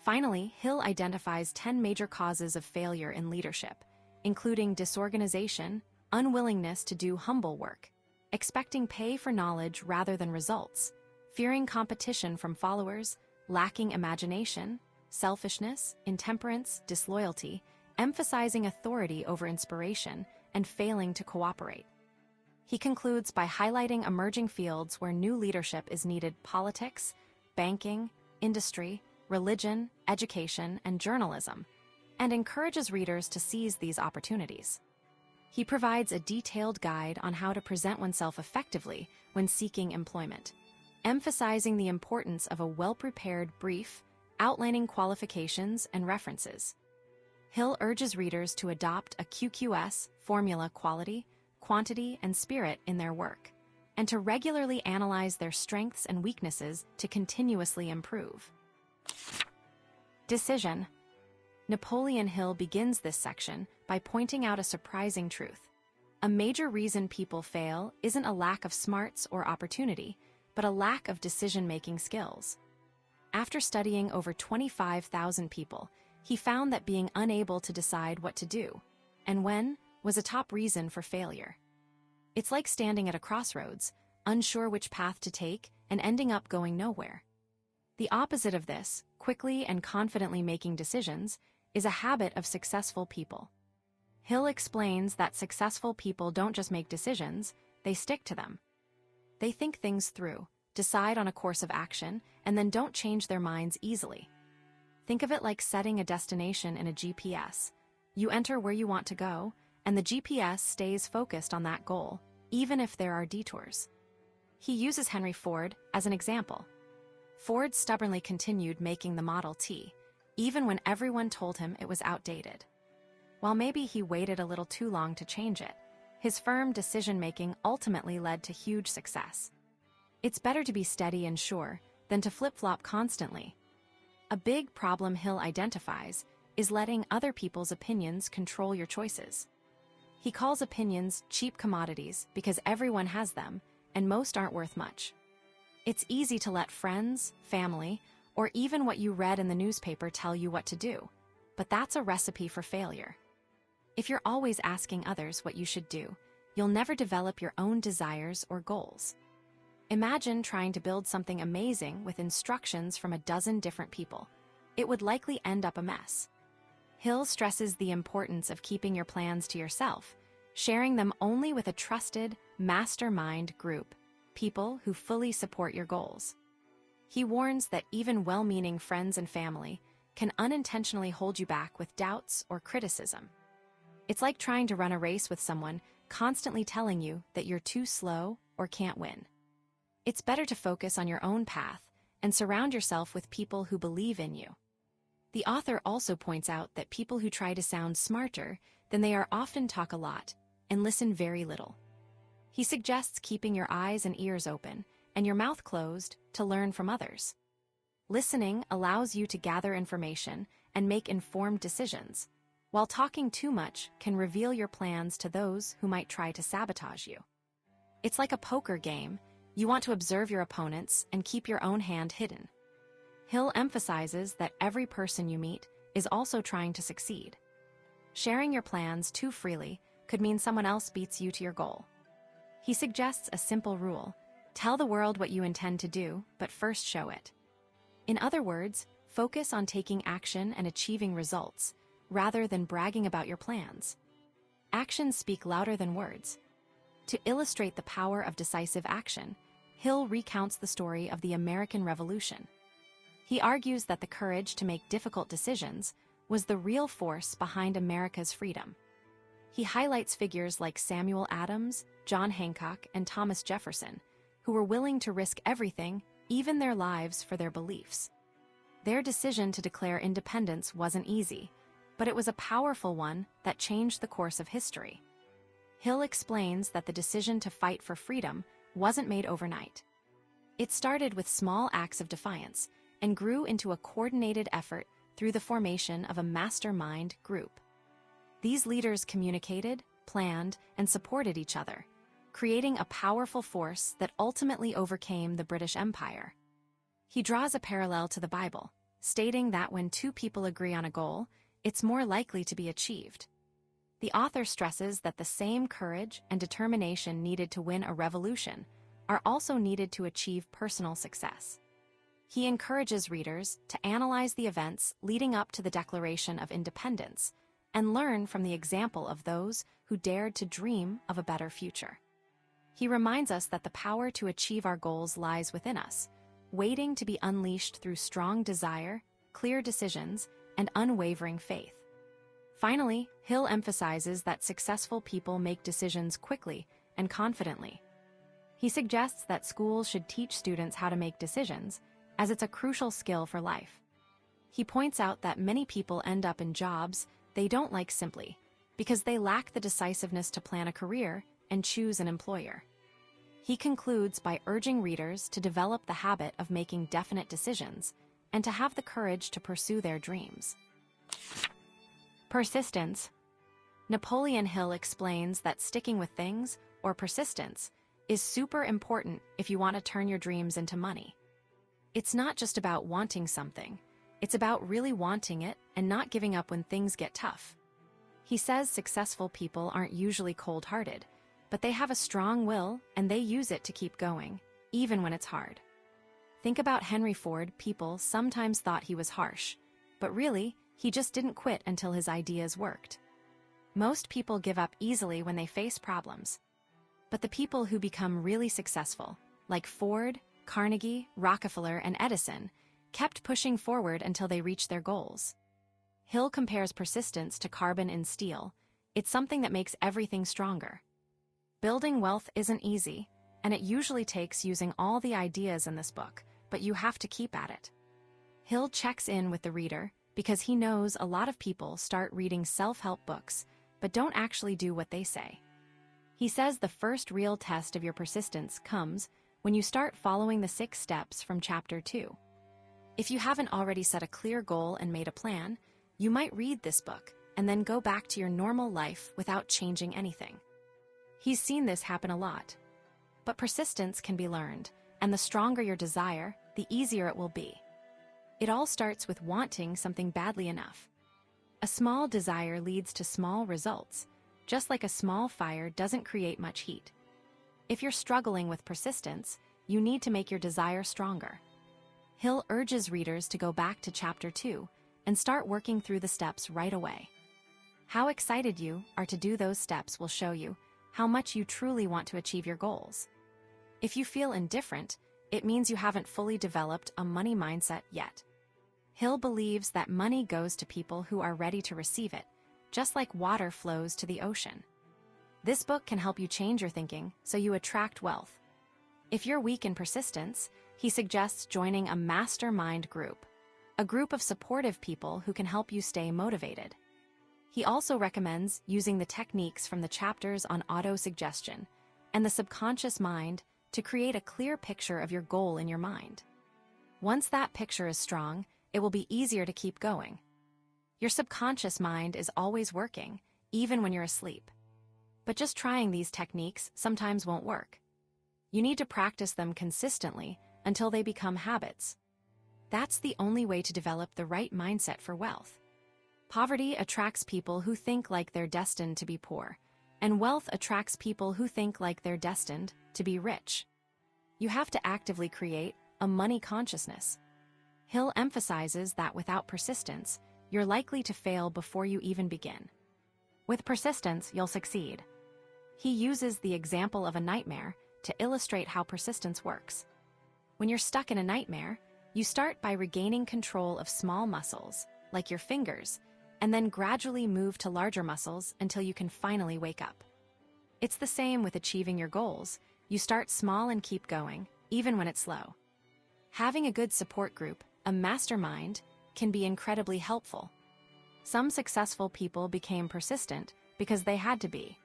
Finally, Hill identifies 10 major causes of failure in leadership, including disorganization, unwillingness to do humble work, expecting pay for knowledge rather than results, fearing competition from followers, lacking imagination, selfishness, intemperance, disloyalty, emphasizing authority over inspiration, and failing to cooperate. He concludes by highlighting emerging fields where new leadership is needed: politics, banking, industry, religion, education, and journalism, and encourages readers to seize these opportunities. He provides a detailed guide on how to present oneself effectively when seeking employment, emphasizing the importance of a well-prepared brief outlining qualifications and references. Hill urges readers to adopt a QQS formula: quality, quantity, and spirit in their work, and to regularly analyze their strengths and weaknesses to continuously improve. Decision. Napoleon Hill begins this section by pointing out a surprising truth. A major reason people fail isn't a lack of smarts or opportunity, but a lack of decision-making skills. After studying over 25,000 people, he found that being unable to decide what to do and when was a top reason for failure. It's like standing at a crossroads, unsure which path to take and ending up going nowhere. The opposite of this, quickly and confidently making decisions, is a habit of successful people. Hill explains that successful people don't just make decisions, they stick to them. They think things through, decide on a course of action, and then don't change their minds easily. Think of it like setting a destination in a GPS. You enter where you want to go, and the GPS stays focused on that goal, even if there are detours. He uses Henry Ford as an example. Ford stubbornly continued making the Model T, even when everyone told him it was outdated. While maybe he waited a little too long to change it, his firm decision-making ultimately led to huge success. It's better to be steady and sure than to flip-flop constantly. A big problem Hill identifies is letting other people's opinions control your choices. He calls opinions cheap commodities because everyone has them, and most aren't worth much. It's easy to let friends, family, or even what you read in the newspaper tell you what to do, but that's a recipe for failure. If you're always asking others what you should do, you'll never develop your own desires or goals. Imagine trying to build something amazing with instructions from a dozen different people. It would likely end up a mess. Hill stresses the importance of keeping your plans to yourself, sharing them only with a trusted, mastermind group, people who fully support your goals. He warns that even well-meaning friends and family can unintentionally hold you back with doubts or criticism. It's like trying to run a race with someone constantly telling you that you're too slow or can't win. It's better to focus on your own path and surround yourself with people who believe in you. The author also points out that people who try to sound smarter than they are often talk a lot and listen very little. He suggests keeping your eyes and ears open and your mouth closed to learn from others. Listening allows you to gather information and make informed decisions, while talking too much can reveal your plans to those who might try to sabotage you. It's like a poker game. You want to observe your opponents and keep your own hand hidden. Hill emphasizes that every person you meet is also trying to succeed. Sharing your plans too freely could mean someone else beats you to your goal. He suggests a simple rule: tell the world what you intend to do, but first show it. In other words, focus on taking action and achieving results, rather than bragging about your plans. Actions speak louder than words. To illustrate the power of decisive action, Hill recounts the story of the American Revolution. He argues that the courage to make difficult decisions was the real force behind America's freedom. He highlights figures like Samuel Adams, John Hancock, and Thomas Jefferson, who were willing to risk everything, even their lives, for their beliefs. Their decision to declare independence wasn't easy, but it was a powerful one that changed the course of history. Hill explains that the decision to fight for freedom wasn't made overnight. It started with small acts of defiance and grew into a coordinated effort through the formation of a mastermind group. These leaders communicated, planned, and supported each other, creating a powerful force that ultimately overcame the British Empire. He draws a parallel to the Bible, stating that when two people agree on a goal, it's more likely to be achieved. The author stresses that the same courage and determination needed to win a revolution are also needed to achieve personal success. He encourages readers to analyze the events leading up to the Declaration of Independence and learn from the example of those who dared to dream of a better future. He reminds us that the power to achieve our goals lies within us, waiting to be unleashed through strong desire, clear decisions, and unwavering faith. Finally, Hill emphasizes that successful people make decisions quickly and confidently. He suggests that schools should teach students how to make decisions, as it's a crucial skill for life. He points out that many people end up in jobs they don't like simply because they lack the decisiveness to plan a career and choose an employer. He concludes by urging readers to develop the habit of making definite decisions and to have the courage to pursue their dreams. Persistence. Napoleon Hill explains that sticking with things, or persistence, is super important if you want to turn your dreams into money. It's not just about wanting something, it's about really wanting it and not giving up when things get tough. He says successful people aren't usually cold-hearted, but they have a strong will and they use it to keep going, even when it's hard. Think about Henry Ford. People sometimes thought he was harsh, but really, he just didn't quit until his ideas worked. Most people give up easily when they face problems. But the people who become really successful, like Ford, Carnegie, Rockefeller, and Edison, kept pushing forward until they reached their goals. Hill compares persistence to carbon in steel. It's something that makes everything stronger. Building wealth isn't easy, and it usually takes using all the ideas in this book, but you have to keep at it. Hill checks in with the reader because he knows a lot of people start reading self-help books, but don't actually do what they say. He says the first real test of your persistence comes when you start following the 6 steps from Chapter 2. If you haven't already set a clear goal and made a plan, you might read this book and then go back to your normal life without changing anything. He's seen this happen a lot. But persistence can be learned, and the stronger your desire, the easier it will be. It all starts with wanting something badly enough. A small desire leads to small results, just like a small fire doesn't create much heat. If you're struggling with persistence, you need to make your desire stronger. Hill urges readers to go back to Chapter 2 and start working through the steps right away. How excited you are to do those steps will show you how much you truly want to achieve your goals. If you feel indifferent, it means you haven't fully developed a money mindset yet. Hill believes that money goes to people who are ready to receive it, just like water flows to the ocean. This book can help you change your thinking so you attract wealth. If you're weak in persistence, he suggests joining a mastermind group, a group of supportive people who can help you stay motivated. He also recommends using the techniques from the chapters on auto-suggestion and the subconscious mind to create a clear picture of your goal in your mind. Once that picture is strong, it will be easier to keep going. Your subconscious mind is always working, even when you're asleep. But just trying these techniques sometimes won't work. You need to practice them consistently until they become habits. That's the only way to develop the right mindset for wealth. Poverty attracts people who think like they're destined to be poor, and wealth attracts people who think like they're destined to be rich. You have to actively create a money consciousness. Hill emphasizes that without persistence, you're likely to fail before you even begin. With persistence, you'll succeed. He uses the example of a nightmare to illustrate how persistence works. When you're stuck in a nightmare, you start by regaining control of small muscles, like your fingers, and then gradually move to larger muscles until you can finally wake up. It's the same with achieving your goals. You start small and keep going, even when it's slow. Having a good support group, a mastermind, can be incredibly helpful. Some successful people became persistent because they had to be.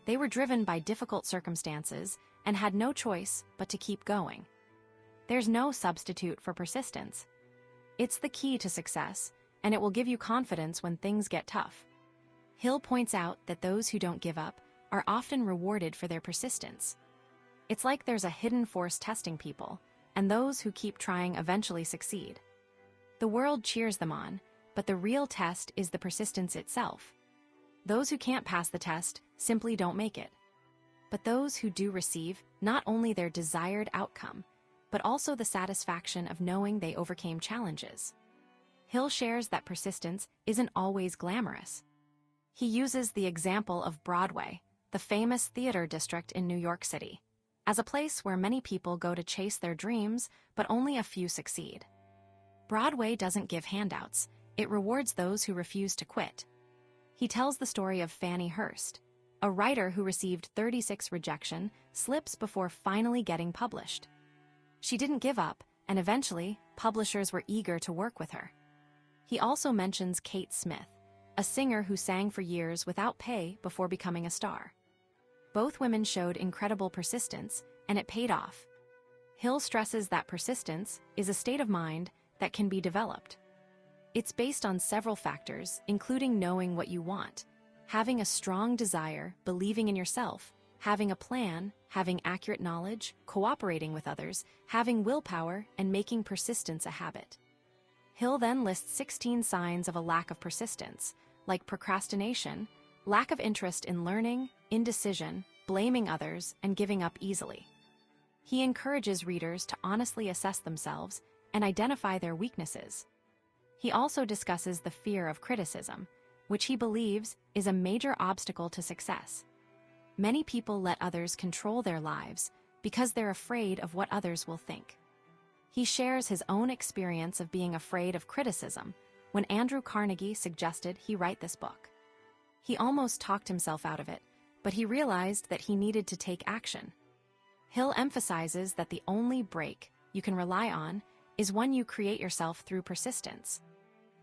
They were driven by difficult circumstances and had no choice but to keep going. There's no substitute for persistence. It's the key to success, and it will give you confidence when things get tough. Hill points out that those who don't give up are often rewarded for their persistence. It's like there's a hidden force testing people, and those who keep trying eventually succeed. The world cheers them on, but the real test is the persistence itself. Those who can't pass the test simply don't make it. But those who do receive not only their desired outcome, but also the satisfaction of knowing they overcame challenges. Hill shares that persistence isn't always glamorous. He uses the example of Broadway, the famous theater district in New York City, as a place where many people go to chase their dreams, but only a few succeed. Broadway doesn't give handouts, it rewards those who refuse to quit. He tells the story of Fannie Hurst, a writer who received 36 rejection slips before finally getting published. She didn't give up, and eventually, publishers were eager to work with her. He also mentions Kate Smith, a singer who sang for years without pay before becoming a star. Both women showed incredible persistence, and it paid off. Hill stresses that persistence is a state of mind that can be developed. It's based on several factors, including knowing what you want, having a strong desire, believing in yourself, having a plan, having accurate knowledge, cooperating with others, having willpower, and making persistence a habit. Hill then lists 16 signs of a lack of persistence, like procrastination, lack of interest in learning, indecision, blaming others, and giving up easily. He encourages readers to honestly assess themselves and identify their weaknesses. He also discusses the fear of criticism, which he believes is a major obstacle to success. Many people let others control their lives because they're afraid of what others will think. He shares his own experience of being afraid of criticism when Andrew Carnegie suggested he write this book. He almost talked himself out of it, but he realized that he needed to take action. Hill emphasizes that the only break you can rely on is one you create yourself through persistence.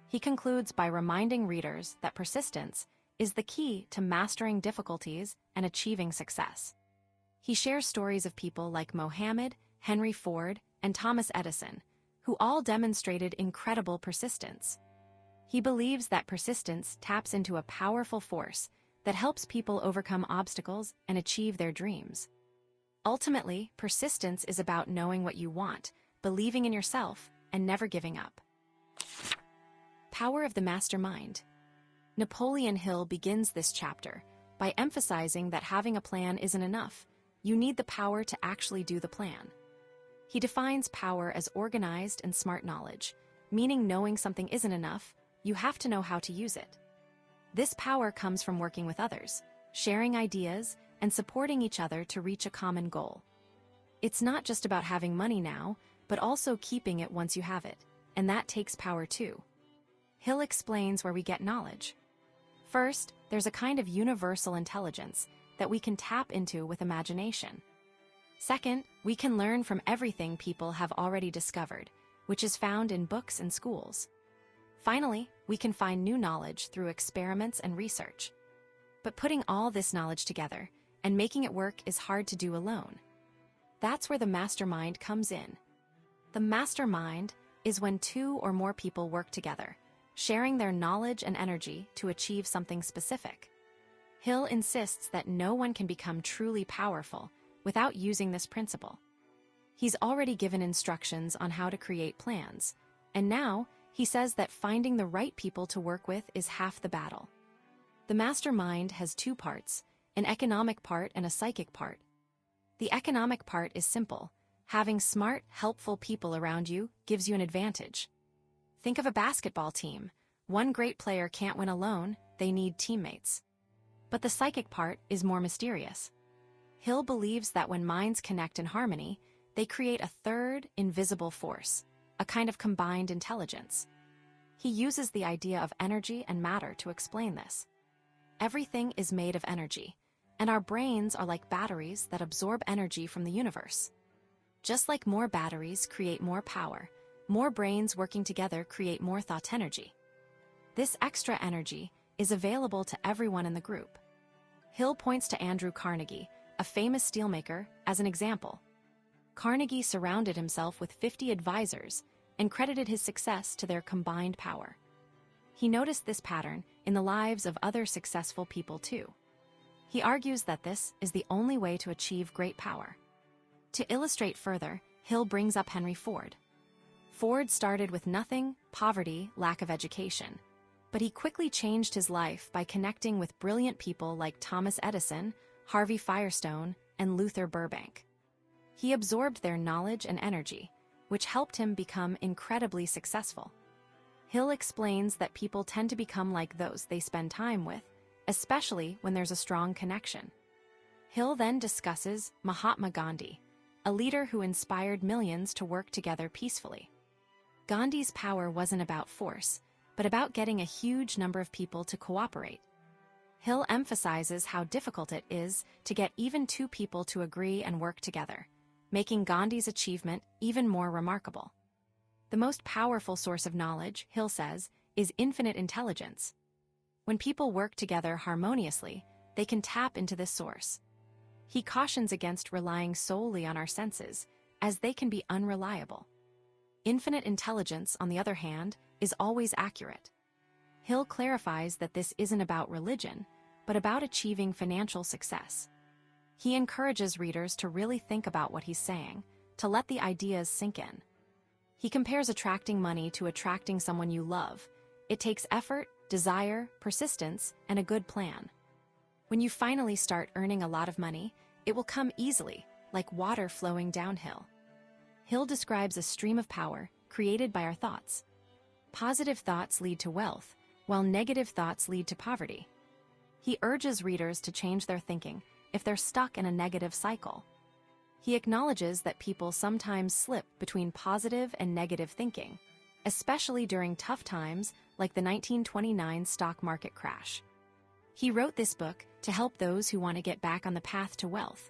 He concludes by reminding readers that persistence is the key to mastering difficulties and achieving success. He shares stories of people like Mohammed, Henry Ford, and Thomas Edison, who all demonstrated incredible persistence. He believes that persistence taps into a powerful force that helps people overcome obstacles and achieve their dreams. Ultimately, persistence is about knowing what you want, believing in yourself, and never giving up. Power of the Mastermind. Napoleon Hill begins this chapter by emphasizing that having a plan isn't enough. You need the power to actually do the plan. He defines power as organized and smart knowledge, meaning knowing something isn't enough, you have to know how to use it. This power comes from working with others, sharing ideas, and supporting each other to reach a common goal. It's not just about having money now, but also keeping it once you have it, and that takes power too. Hill explains where we get knowledge. First, there's a kind of universal intelligence that we can tap into with imagination. Second, we can learn from everything people have already discovered, which is found in books and schools. Finally, we can find new knowledge through experiments and research. But putting all this knowledge together and making it work is hard to do alone. That's where the mastermind comes in. The mastermind is when two or more people work together, sharing their knowledge and energy to achieve something specific. Hill insists that no one can become truly powerful without using this principle. He's already given instructions on how to create plans, and now He says that finding the right people to work with is half the battle. The mastermind has two parts, an economic part and a psychic part. The economic part is simple. Having smart, helpful people around you gives you an advantage. Think of a basketball team. One great player can't win alone, they need teammates. But the psychic part is more mysterious. Hill believes that when minds connect in harmony, they create a third, invisible force, a kind of combined intelligence. He uses the idea of energy and matter to explain this. Everything is made of energy, and our brains are like batteries that absorb energy from the universe. Just like more batteries create more power, more brains working together create more thought energy. This extra energy is available to everyone in the group. Hill points to Andrew Carnegie, a famous steelmaker, as an example. Carnegie surrounded himself with 50 advisors and credited his success to their combined power. He noticed this pattern in the lives of other successful people too. He argues that this is the only way to achieve great power. To illustrate further, Hill brings up Henry Ford. Ford started with nothing, poverty, lack of education. But he quickly changed his life by connecting with brilliant people like Thomas Edison, Harvey Firestone, and Luther Burbank. He absorbed their knowledge and energy, which helped him become incredibly successful. Hill explains that people tend to become like those they spend time with, especially when there's a strong connection. Hill then discusses Mahatma Gandhi, a leader who inspired millions to work together peacefully. Gandhi's power wasn't about force, but about getting a huge number of people to cooperate. Hill emphasizes how difficult it is to get even two people to agree and work together, making Gandhi's achievement even more remarkable. The most powerful source of knowledge, Hill says, is infinite intelligence. When people work together harmoniously, they can tap into this source. He cautions against relying solely on our senses, as they can be unreliable. Infinite intelligence, on the other hand, is always accurate. Hill clarifies that this isn't about religion, but about achieving financial success. He encourages readers to really think about what he's saying, to let the ideas sink in. He compares attracting money to attracting someone you love. It takes effort, desire, persistence, and a good plan. When you finally start earning a lot of money, it will come easily, like water flowing downhill. Hill describes a stream of power created by our thoughts. Positive thoughts lead to wealth, while negative thoughts lead to poverty. He urges readers to change their thinking if they're stuck in a negative cycle. He acknowledges that people sometimes slip between positive and negative thinking, especially during tough times like the 1929 stock market crash. He wrote this book to help those who want to get back on the path to wealth.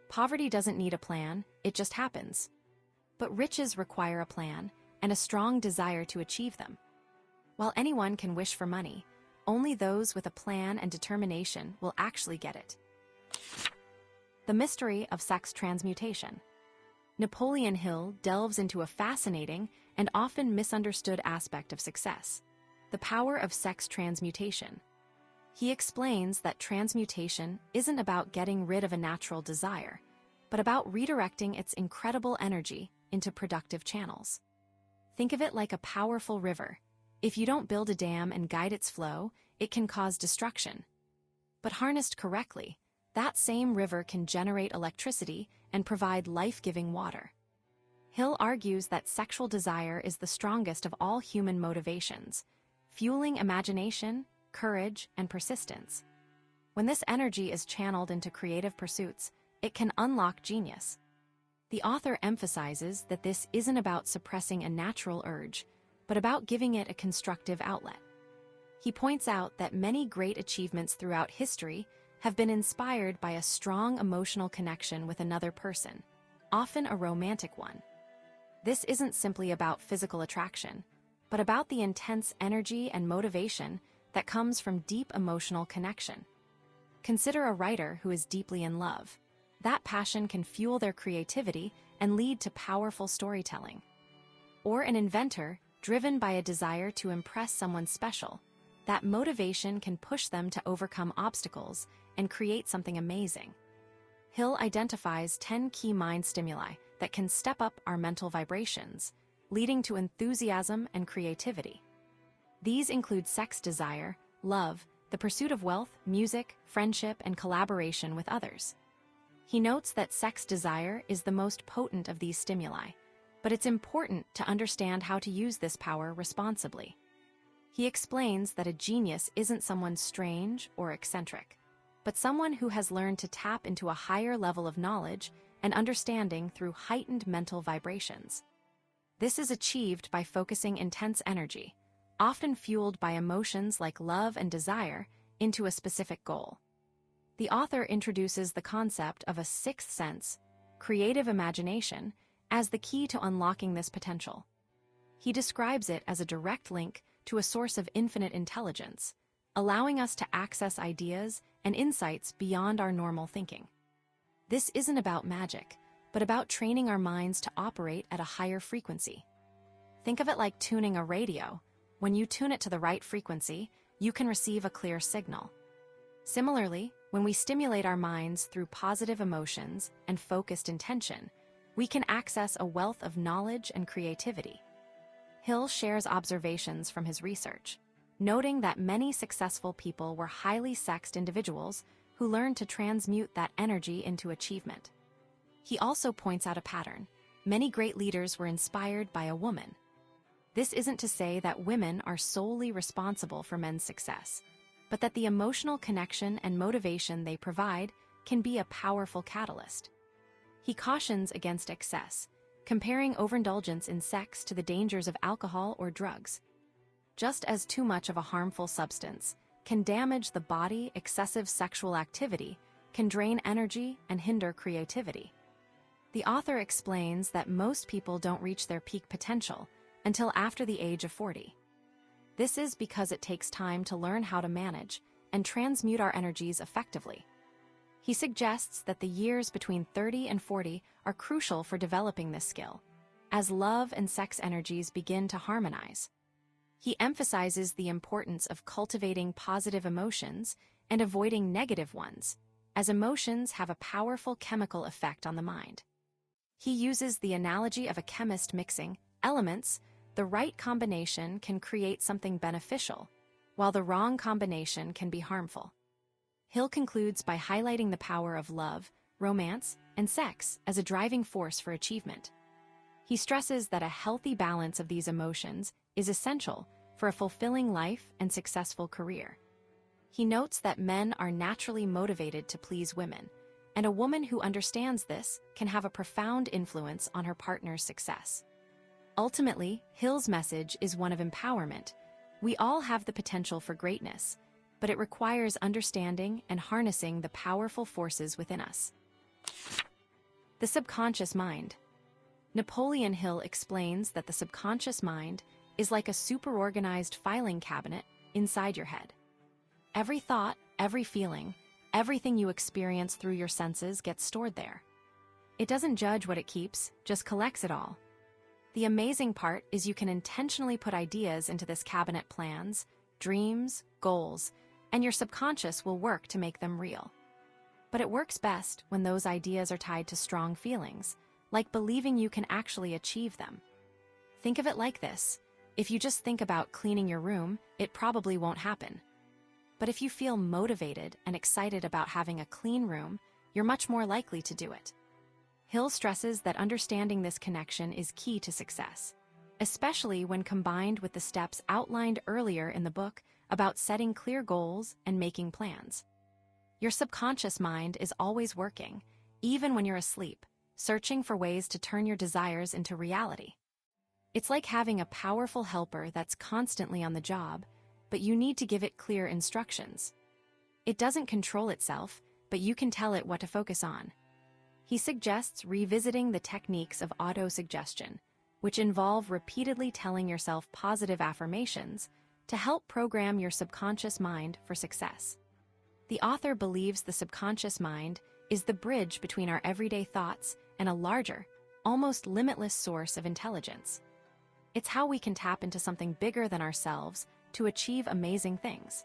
Poverty doesn't need a plan, it just happens. But riches require a plan and a strong desire to achieve them. While anyone can wish for money, only those with a plan and determination will actually get it. The Mystery of Sex Transmutation. Napoleon Hill delves into a fascinating and often misunderstood aspect of success, the power of sex transmutation. He explains that transmutation isn't about getting rid of a natural desire, but about redirecting its incredible energy into productive channels. Think of it like a powerful river. If you don't build a dam and guide its flow, it can cause destruction. But harnessed correctly, that same river can generate electricity and provide life-giving water. Hill argues that sexual desire is the strongest of all human motivations, fueling imagination, courage, and persistence. When this energy is channeled into creative pursuits, it can unlock genius. The author emphasizes that this isn't about suppressing a natural urge, but about giving it a constructive outlet. He points out that many great achievements throughout history have been inspired by a strong emotional connection with another person, often a romantic one. This isn't simply about physical attraction, but about the intense energy and motivation that comes from deep emotional connection. Consider a writer who is deeply in love. That passion can fuel their creativity and lead to powerful storytelling. Or an inventor driven by a desire to impress someone special. That motivation can push them to overcome obstacles and create something amazing. Hill identifies 10 key mind stimuli that can step up our mental vibrations, leading to enthusiasm and creativity. These include sex desire, love, the pursuit of wealth, music, friendship, and collaboration with others. He notes that sex desire is the most potent of these stimuli, but it's important to understand how to use this power responsibly. He explains that a genius isn't someone strange or eccentric, but someone who has learned to tap into a higher level of knowledge and understanding through heightened mental vibrations. This is achieved by focusing intense energy, often fueled by emotions like love and desire, into a specific goal. The author introduces the concept of a sixth sense, creative imagination, as the key to unlocking this potential. He describes it as a direct link to a source of infinite intelligence, allowing us to access ideas and insights beyond our normal thinking. This isn't about magic, but about training our minds to operate at a higher frequency. Think of it like tuning a radio. When you tune it to the right frequency, you can receive a clear signal. Similarly, when we stimulate our minds through positive emotions and focused intention, we can access a wealth of knowledge and creativity. Hill shares observations from his research, noting that many successful people were highly sexed individuals who learned to transmute that energy into achievement. He also points out a pattern. Many great leaders were inspired by a woman. This isn't to say that women are solely responsible for men's success, but that the emotional connection and motivation they provide can be a powerful catalyst. He cautions against excess, comparing overindulgence in sex to the dangers of alcohol or drugs. Just as too much of a harmful substance can damage the body, excessive sexual activity can drain energy and hinder creativity. The author explains that most people don't reach their peak potential until after the age of 40. This is because it takes time to learn how to manage and transmute our energies effectively. He suggests that the years between 30 and 40 are crucial for developing this skill, as love and sex energies begin to harmonize. He emphasizes the importance of cultivating positive emotions and avoiding negative ones, as emotions have a powerful chemical effect on the mind. He uses the analogy of a chemist mixing elements. The right combination can create something beneficial, while the wrong combination can be harmful. Hill concludes by highlighting the power of love, romance, and sex as a driving force for achievement. He stresses that a healthy balance of these emotions is essential for a fulfilling life and successful career. He notes that men are naturally motivated to please women, and a woman who understands this can have a profound influence on her partner's success. Ultimately, Hill's message is one of empowerment. We all have the potential for greatness, but it requires understanding and harnessing the powerful forces within us. The subconscious mind. Napoleon Hill explains that the subconscious mind is like a super-organized filing cabinet inside your head. Every thought, every feeling, everything you experience through your senses gets stored there. It doesn't judge what it keeps, just collects it all. The amazing part is you can intentionally put ideas into this cabinet: plans, dreams, goals, and your subconscious will work to make them real. But it works best when those ideas are tied to strong feelings, like believing you can actually achieve them. Think of it like this: if you just think about cleaning your room, it probably won't happen. But if you feel motivated and excited about having a clean room, you're much more likely to do it. Hill stresses that understanding this connection is key to success, especially when combined with the steps outlined earlier in the book about setting clear goals and making plans. Your subconscious mind is always working, even when you're asleep, searching for ways to turn your desires into reality. It's like having a powerful helper that's constantly on the job, but you need to give it clear instructions. It doesn't control itself, but you can tell it what to focus on. He suggests revisiting the techniques of autosuggestion, which involve repeatedly telling yourself positive affirmations to help program your subconscious mind for success. The author believes the subconscious mind is the bridge between our everyday thoughts and a larger, almost limitless source of intelligence. It's how we can tap into something bigger than ourselves to achieve amazing things.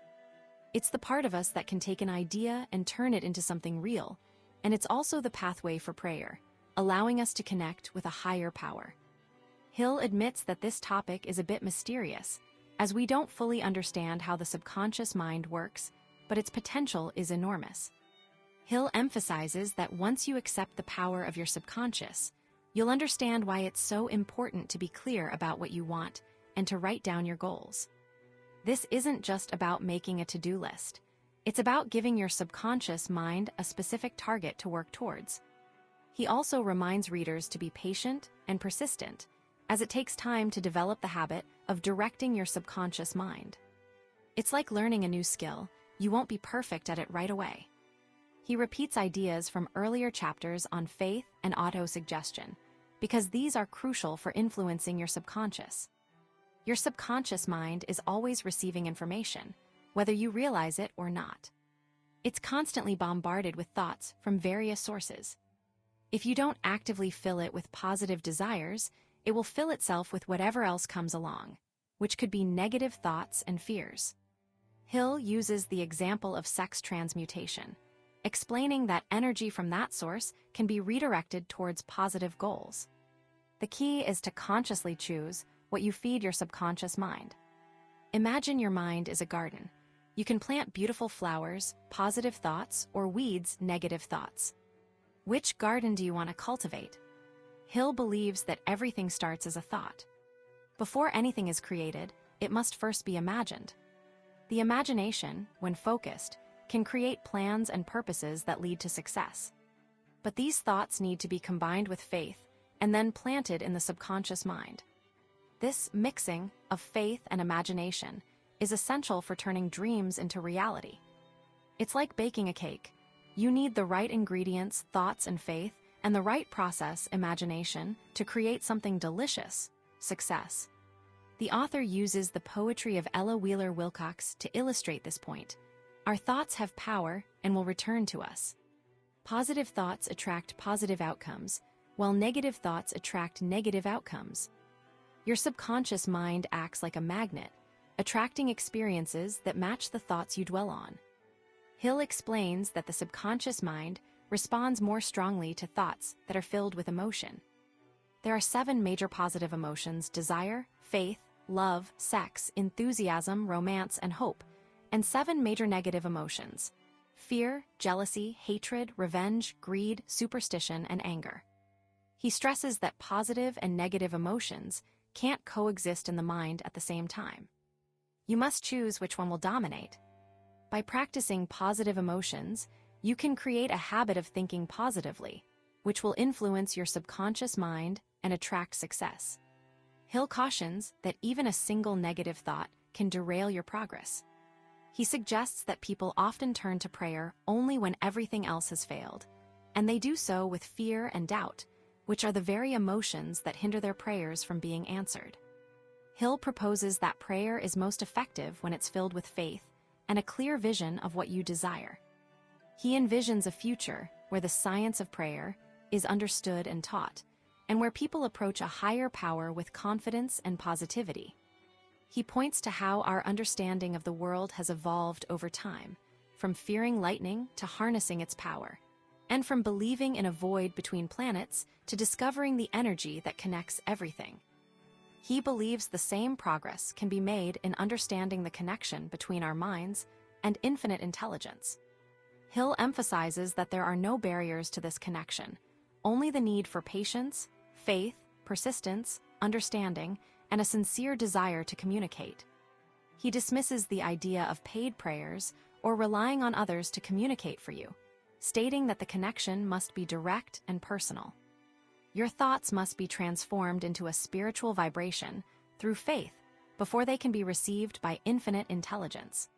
It's the part of us that can take an idea and turn it into something real, and it's also the pathway for prayer, allowing us to connect with a higher power. Hill admits that this topic is a bit mysterious, as we don't fully understand how the subconscious mind works, but its potential is enormous. Hill emphasizes that once you accept the power of your subconscious, you'll understand why it's so important to be clear about what you want and to write down your goals. This isn't just about making a to-do list. It's about giving your subconscious mind a specific target to work towards. He also reminds readers to be patient and persistent, as it takes time to develop the habit of directing your subconscious mind. It's like learning a new skill. You won't be perfect at it right away. He repeats ideas from earlier chapters on faith and autosuggestion, because these are crucial for influencing your subconscious. Your subconscious mind is always receiving information, whether you realize it or not. It's constantly bombarded with thoughts from various sources. If you don't actively fill it with positive desires, it will fill itself with whatever else comes along, which could be negative thoughts and fears. Hill uses the example of sex transmutation, explaining that energy from that source can be redirected towards positive goals. The key is to consciously choose what you feed your subconscious mind. Imagine your mind is a garden. You can plant beautiful flowers, positive thoughts, or weeds, negative thoughts. Which garden do you want to cultivate? Hill believes that everything starts as a thought. Before anything is created, it must first be imagined. The imagination, when focused, can create plans and purposes that lead to success. But these thoughts need to be combined with faith and then planted in the subconscious mind. This mixing of faith and imagination is essential for turning dreams into reality. It's like baking a cake. You need the right ingredients, thoughts, and faith, and the right process, imagination, to create something delicious, success. The author uses the poetry of Ella Wheeler Wilcox to illustrate this point. Our thoughts have power and will return to us. Positive thoughts attract positive outcomes, while negative thoughts attract negative outcomes. Your subconscious mind acts like a magnet, attracting experiences that match the thoughts you dwell on. Hill explains that the subconscious mind responds more strongly to thoughts that are filled with emotion. There are 7 major positive emotions: desire, faith, love, sex, enthusiasm, romance, and hope, and 7 major negative emotions: fear, jealousy, hatred, revenge, greed, superstition, and anger. He stresses that positive and negative emotions can't coexist in the mind at the same time. You must choose which one will dominate. By practicing positive emotions, you can create a habit of thinking positively, which will influence your subconscious mind and attract success. Hill cautions that even a single negative thought can derail your progress. He suggests that people often turn to prayer only when everything else has failed, and they do so with fear and doubt, which are the very emotions that hinder their prayers from being answered. Hill proposes that prayer is most effective when it's filled with faith and a clear vision of what you desire. He envisions a future where the science of prayer is understood and taught, and where people approach a higher power with confidence and positivity. He points to how our understanding of the world has evolved over time, from fearing lightning to harnessing its power, and from believing in a void between planets to discovering the energy that connects everything. He believes the same progress can be made in understanding the connection between our minds and infinite intelligence. Hill emphasizes that there are no barriers to this connection, only the need for patience, faith, persistence, understanding, and a sincere desire to communicate. He dismisses the idea of paid prayers or relying on others to communicate for you, stating that the connection must be direct and personal. Your thoughts must be transformed into a spiritual vibration through faith before they can be received by infinite intelligence.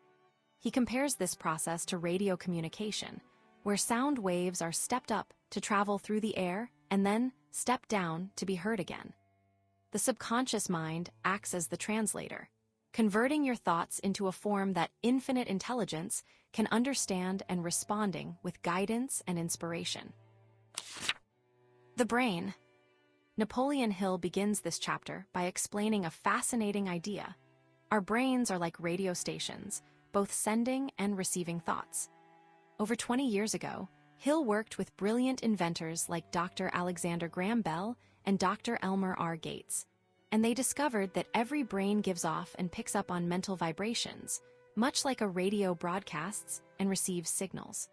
He compares this process to radio communication, where sound waves are stepped up to travel through the air and then stepped down to be heard again. The subconscious mind acts as the translator, converting your thoughts into a form that infinite intelligence can understand and responding with guidance and inspiration. The brain. Napoleon Hill begins this chapter by explaining a fascinating idea. Our brains are like radio stations, both sending and receiving thoughts. Over 20 years ago, Hill worked with brilliant inventors like Dr. Alexander Graham Bell and Dr. Elmer R. Gates. and they discovered that every brain gives off and picks up on mental vibrations, much like a radio broadcasts and receives signals.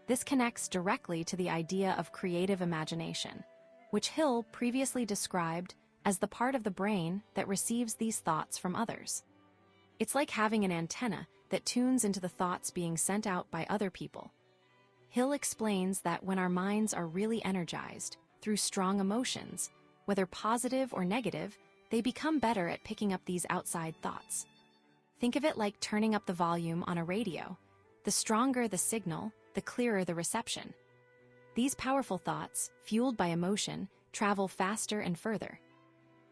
This connects directly to the idea of creative imagination, which Hill previously described as the part of the brain that receives these thoughts from others. It's like having an antenna that tunes into the thoughts being sent out by other people. Hill explains that when our minds are really energized through strong emotions, whether positive or negative, they become better at picking up these outside thoughts. Think of it like turning up the volume on a radio. The stronger the signal, the clearer the reception. These powerful thoughts, fueled by emotion, travel faster and further.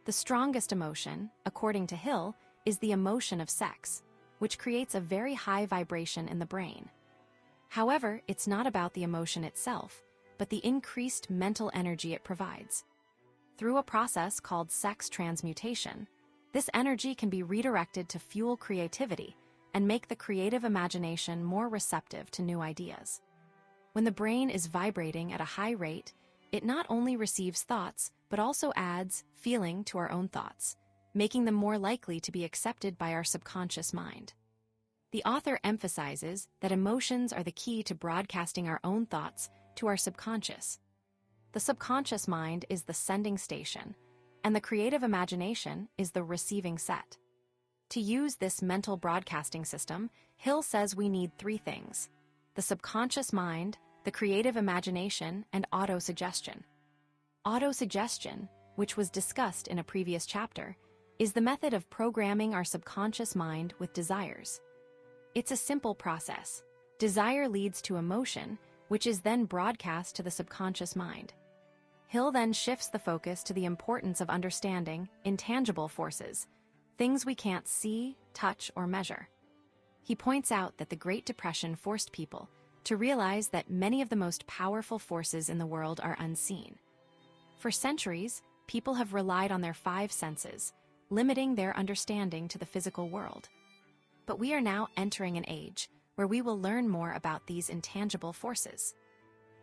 The strongest emotion, according to Hill, is the emotion of sex, which creates a very high vibration in the brain. However, it's not about the emotion itself, but the increased mental energy it provides. Through a process called sex transmutation, this energy can be redirected to fuel creativity and make the creative imagination more receptive to new ideas. When the brain is vibrating at a high rate, it not only receives thoughts, but also adds feeling to our own thoughts, making them more likely to be accepted by our subconscious mind. The author emphasizes that emotions are the key to broadcasting our own thoughts to our subconscious. The subconscious mind is the sending station, and the creative imagination is the receiving set. To use this mental broadcasting system, Hill says we need three things: the subconscious mind, the creative imagination, and autosuggestion. Autosuggestion, which was discussed in a previous chapter, is the method of programming our subconscious mind with desires. It's a simple process. Desire leads to emotion, which is then broadcast to the subconscious mind. Hill then shifts the focus to the importance of understanding intangible forces, things we can't see, touch, or measure. He points out that the Great Depression forced people to realize that many of the most powerful forces in the world are unseen. For centuries, people have relied on their five senses, limiting their understanding to the physical world. But we are now entering an age where we will learn more about these intangible forces.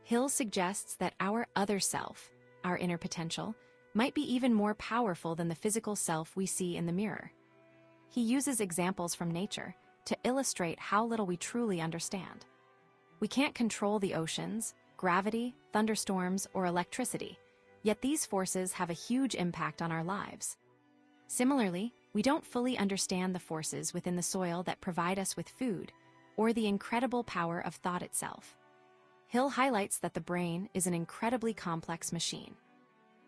Hill suggests that our other self, our inner potential, might be even more powerful than the physical self we see in the mirror. He uses examples from nature to illustrate how little we truly understand. We can't control the oceans, gravity, thunderstorms, or electricity, yet these forces have a huge impact on our lives. Similarly, we don't fully understand the forces within the soil that provide us with food, or the incredible power of thought itself. Hill highlights that the brain is an incredibly complex machine.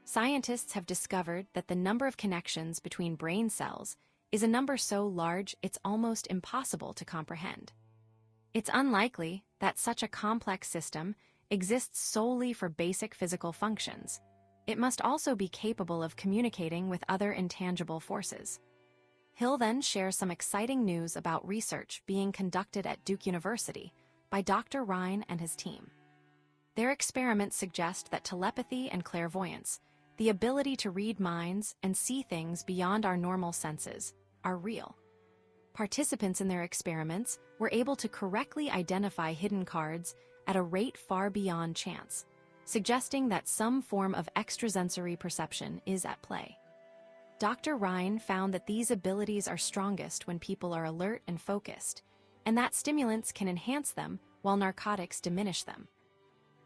Scientists have discovered that the number of connections between brain cells is a number so large it's almost impossible to comprehend. It's unlikely that such a complex system exists solely for basic physical functions. It must also be capable of communicating with other intangible forces. Hill then shares some exciting news about research being conducted at Duke University by Dr. Ryan and his team. Their experiments suggest that telepathy and clairvoyance, the ability to read minds and see things beyond our normal senses, are real. Participants in their experiments were able to correctly identify hidden cards at a rate far beyond chance, suggesting that some form of extrasensory perception is at play. Dr. Ryan found that these abilities are strongest when people are alert and focused, and that stimulants can enhance them while narcotics diminish them.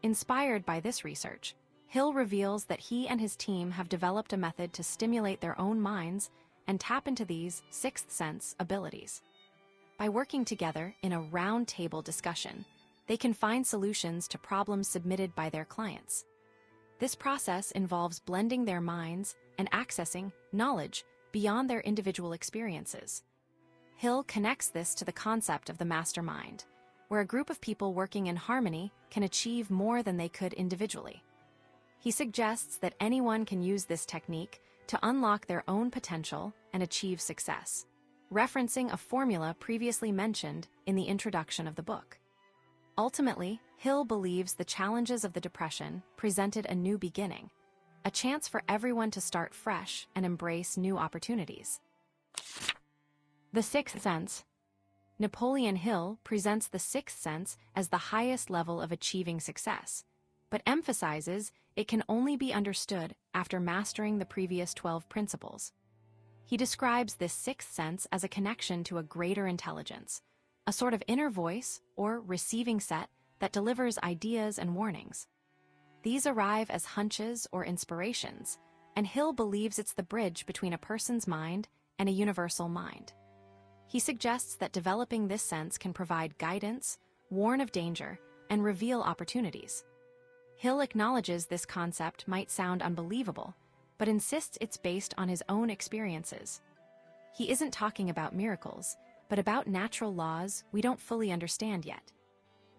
Inspired by this research, Hill reveals that he and his team have developed a method to stimulate their own minds and tap into these sixth sense abilities. By working together in a round-table discussion, they can find solutions to problems submitted by their clients. This process involves blending their minds and accessing knowledge beyond their individual experiences. Hill connects this to the concept of the mastermind, where a group of people working in harmony can achieve more than they could individually. He suggests that anyone can use this technique to unlock their own potential and achieve success, referencing a formula previously mentioned in the introduction of the book. Ultimately, Hill believes the challenges of the Depression presented a new beginning, a chance for everyone to start fresh and embrace new opportunities. The Sixth Sense. Napoleon Hill presents the sixth sense as the highest level of achieving success, but emphasizes it can only be understood after mastering the previous 12 principles. He describes this sixth sense as a connection to a greater intelligence, a sort of inner voice or receiving set that delivers ideas and warnings. These arrive as hunches or inspirations, and Hill believes it's the bridge between a person's mind and a universal mind. He suggests that developing this sense can provide guidance, warn of danger, and reveal opportunities. Hill acknowledges this concept might sound unbelievable, but insists it's based on his own experiences. He isn't talking about miracles, but about natural laws we don't fully understand yet.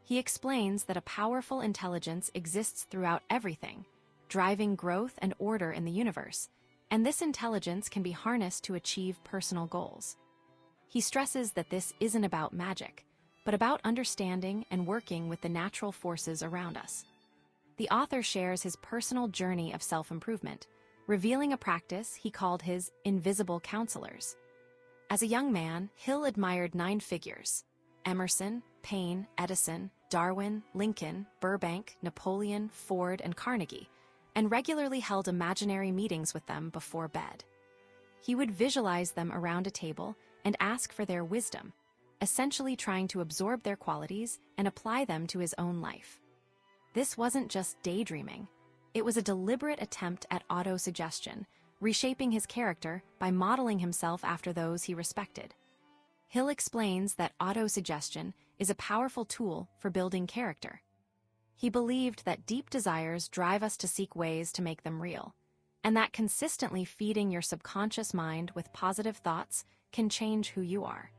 He explains that a powerful intelligence exists throughout everything, driving growth and order in the universe, and this intelligence can be harnessed to achieve personal goals. He stresses that this isn't about magic, but about understanding and working with the natural forces around us. The author shares his personal journey of self-improvement, revealing a practice he called his invisible counselors. As a young man, Hill admired 9 figures: Emerson, Paine, Edison, Darwin, Lincoln, Burbank, Napoleon, Ford, and Carnegie, and regularly held imaginary meetings with them before bed. He would visualize them around a table and ask for their wisdom, essentially trying to absorb their qualities and apply them to his own life. This wasn't just daydreaming. It was a deliberate attempt at autosuggestion, reshaping his character by modeling himself after those he respected. Hill explains that autosuggestion is a powerful tool for building character. He believed that deep desires drive us to seek ways to make them real, and that consistently feeding your subconscious mind with positive thoughts can change who you are.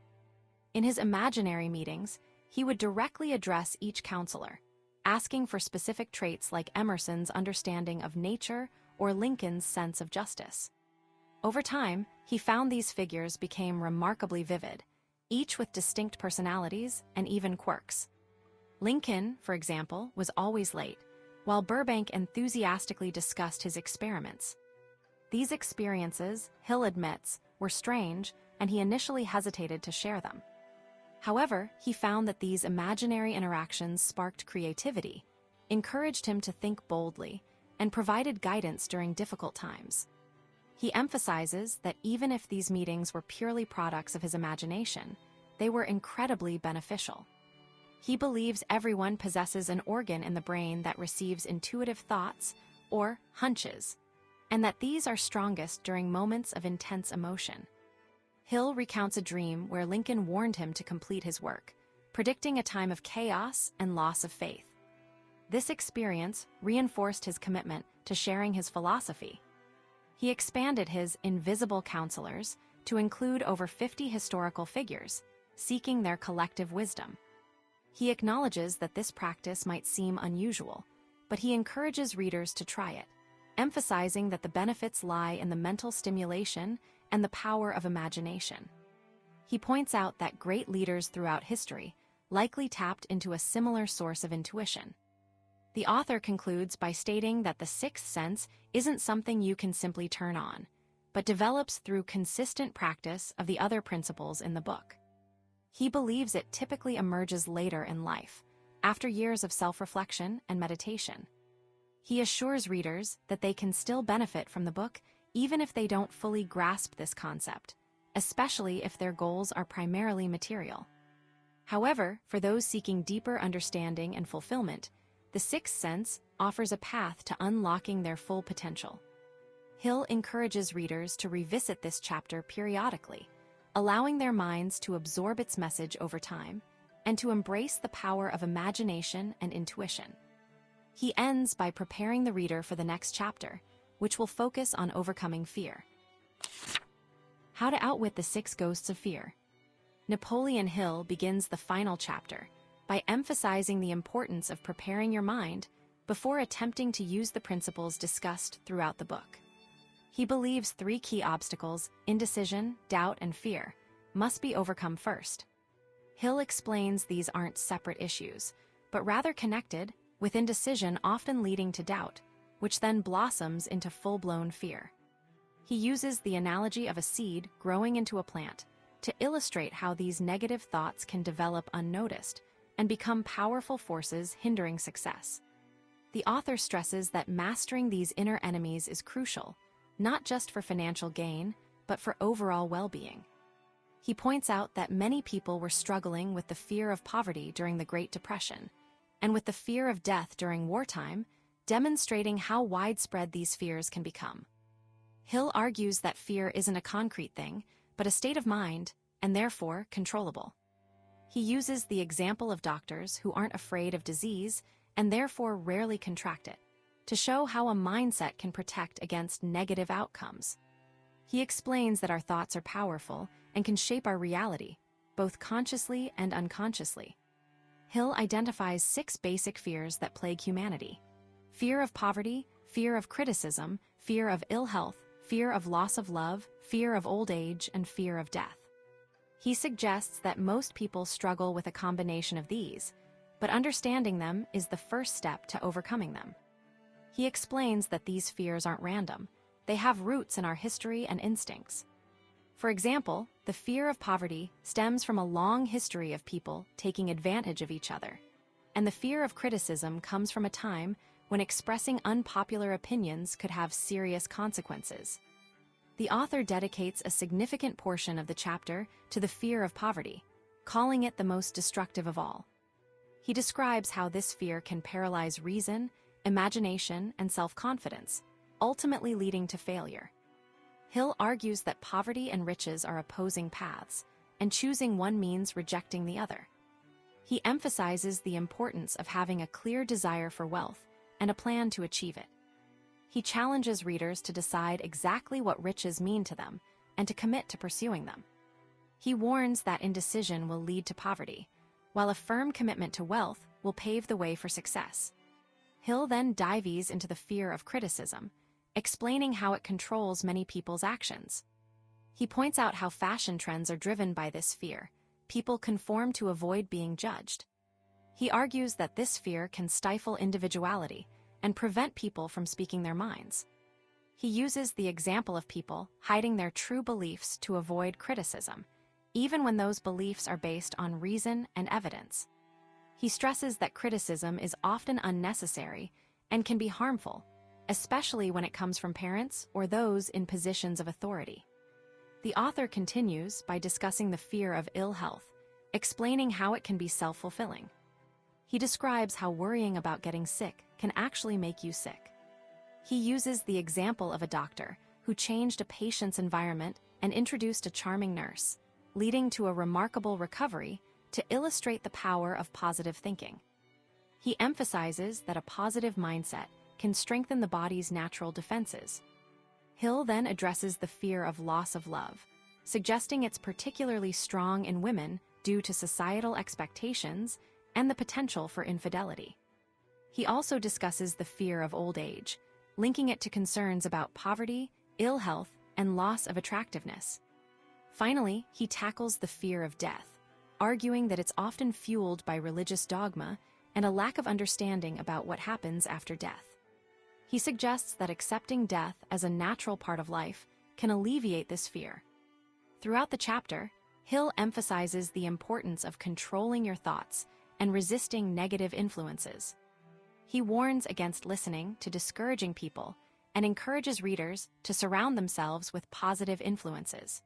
In his imaginary meetings, he would directly address each counselor, asking for specific traits like Emerson's understanding of nature or Lincoln's sense of justice. Over time, he found these figures became remarkably vivid, each with distinct personalities and even quirks. Lincoln, for example, was always late, while Burbank enthusiastically discussed his experiments. These experiences, Hill admits, were strange, and he initially hesitated to share them. However, he found that these imaginary interactions sparked creativity, encouraged him to think boldly, and provided guidance during difficult times. He emphasizes that even if these meetings were purely products of his imagination, they were incredibly beneficial. He believes everyone possesses an organ in the brain that receives intuitive thoughts, or hunches, and that these are strongest during moments of intense emotion. Hill recounts a dream where Lincoln warned him to complete his work, predicting a time of chaos and loss of faith. This experience reinforced his commitment to sharing his philosophy. He expanded his invisible counselors to include over 50 historical figures, seeking their collective wisdom. He acknowledges that this practice might seem unusual, but he encourages readers to try it, emphasizing that the benefits lie in the mental stimulation and the power of imagination. He points out that great leaders throughout history likely tapped into a similar source of intuition. The author concludes by stating that the sixth sense isn't something you can simply turn on, but develops through consistent practice of the other principles in the book. He believes it typically emerges later in life, after years of self-reflection and meditation. He assures readers that they can still benefit from the book even if they don't fully grasp this concept, especially if their goals are primarily material. However, for those seeking deeper understanding and fulfillment, the sixth sense offers a path to unlocking their full potential. Hill encourages readers to revisit this chapter periodically, allowing their minds to absorb its message over time and to embrace the power of imagination and intuition. He ends by preparing the reader for the next chapter, which will focus on overcoming fear. How to outwit the 6 ghosts of fear. Napoleon Hill begins the final chapter by emphasizing the importance of preparing your mind before attempting to use the principles discussed throughout the book. He believes 3 key obstacles, indecision, doubt, and fear, must be overcome first. Hill explains these aren't separate issues, but rather connected, with indecision often leading to doubt, which then blossoms into full-blown fear. He uses the analogy of a seed growing into a plant to illustrate how these negative thoughts can develop unnoticed and become powerful forces hindering success. The author stresses that mastering these inner enemies is crucial, not just for financial gain, but for overall well-being. He points out that many people were struggling with the fear of poverty during the Great Depression, and with the fear of death during wartime, demonstrating how widespread these fears can become. Hill argues that fear isn't a concrete thing, but a state of mind, and therefore controllable. He uses the example of doctors who aren't afraid of disease and therefore rarely contract it, to show how a mindset can protect against negative outcomes. He explains that our thoughts are powerful and can shape our reality, both consciously and unconsciously. Hill identifies 6 basic fears that plague humanity: fear of poverty, fear of criticism, fear of ill health, fear of loss of love, fear of old age, and fear of death. He suggests that most people struggle with a combination of these, but understanding them is the first step to overcoming them. He explains that these fears aren't random. They have roots in our history and instincts. For example, the fear of poverty stems from a long history of people taking advantage of each other, and the fear of criticism comes from a time when expressing unpopular opinions could have serious consequences. The author dedicates a significant portion of the chapter to the fear of poverty, calling it the most destructive of all. He describes how this fear can paralyze reason, imagination, and self-confidence, ultimately leading to failure. Hill argues that poverty and riches are opposing paths, and choosing one means rejecting the other. He emphasizes the importance of having a clear desire for wealth and a plan to achieve it. He challenges readers to decide exactly what riches mean to them and to commit to pursuing them. He warns that indecision will lead to poverty, while a firm commitment to wealth will pave the way for success. Hill then dives into the fear of criticism, explaining how it controls many people's actions. He points out how fashion trends are driven by this fear. People conform to avoid being judged. He argues that this fear can stifle individuality and prevent people from speaking their minds. He uses the example of people hiding their true beliefs to avoid criticism, even when those beliefs are based on reason and evidence. He stresses that criticism is often unnecessary and can be harmful, especially when it comes from parents or those in positions of authority. The author continues by discussing the fear of ill health, explaining how it can be self-fulfilling. He describes how worrying about getting sick can actually make you sick. He uses the example of a doctor who changed a patient's environment and introduced a charming nurse, leading to a remarkable recovery, to illustrate the power of positive thinking. He emphasizes that a positive mindset can strengthen the body's natural defenses. Hill then addresses the fear of loss of love, suggesting it's particularly strong in women due to societal expectations and the potential for infidelity. He also discusses the fear of old age, linking it to concerns about poverty, ill health, and loss of attractiveness. Finally, he tackles the fear of death, arguing that it's often fueled by religious dogma and a lack of understanding about what happens after death. He suggests that accepting death as a natural part of life can alleviate this fear. Throughout the chapter, Hill emphasizes the importance of controlling your thoughts and resisting negative influences. He warns against listening to discouraging people and encourages readers to surround themselves with positive influences.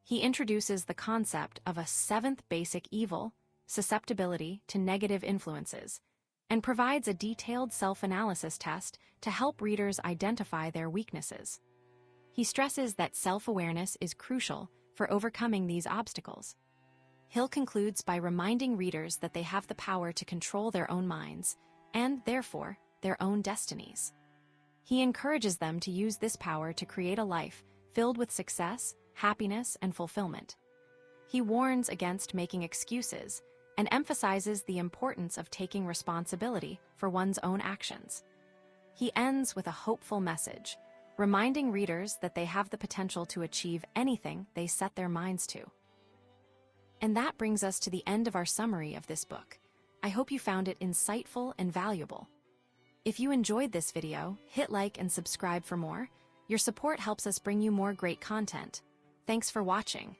He introduces the concept of a 7th basic evil, susceptibility to negative influences, and provides a detailed self-analysis test to help readers identify their weaknesses. He stresses that self-awareness is crucial for overcoming these obstacles. Hill concludes by reminding readers that they have the power to control their own minds and, therefore, their own destinies. He encourages them to use this power to create a life filled with success, happiness, and fulfillment. He warns against making excuses and emphasizes the importance of taking responsibility for one's own actions. He ends with a hopeful message, reminding readers that they have the potential to achieve anything they set their minds to. And that brings us to the end of our summary of this book. I hope you found it insightful and valuable. If you enjoyed this video, hit like and subscribe for more. Your support helps us bring you more great content. Thanks for watching.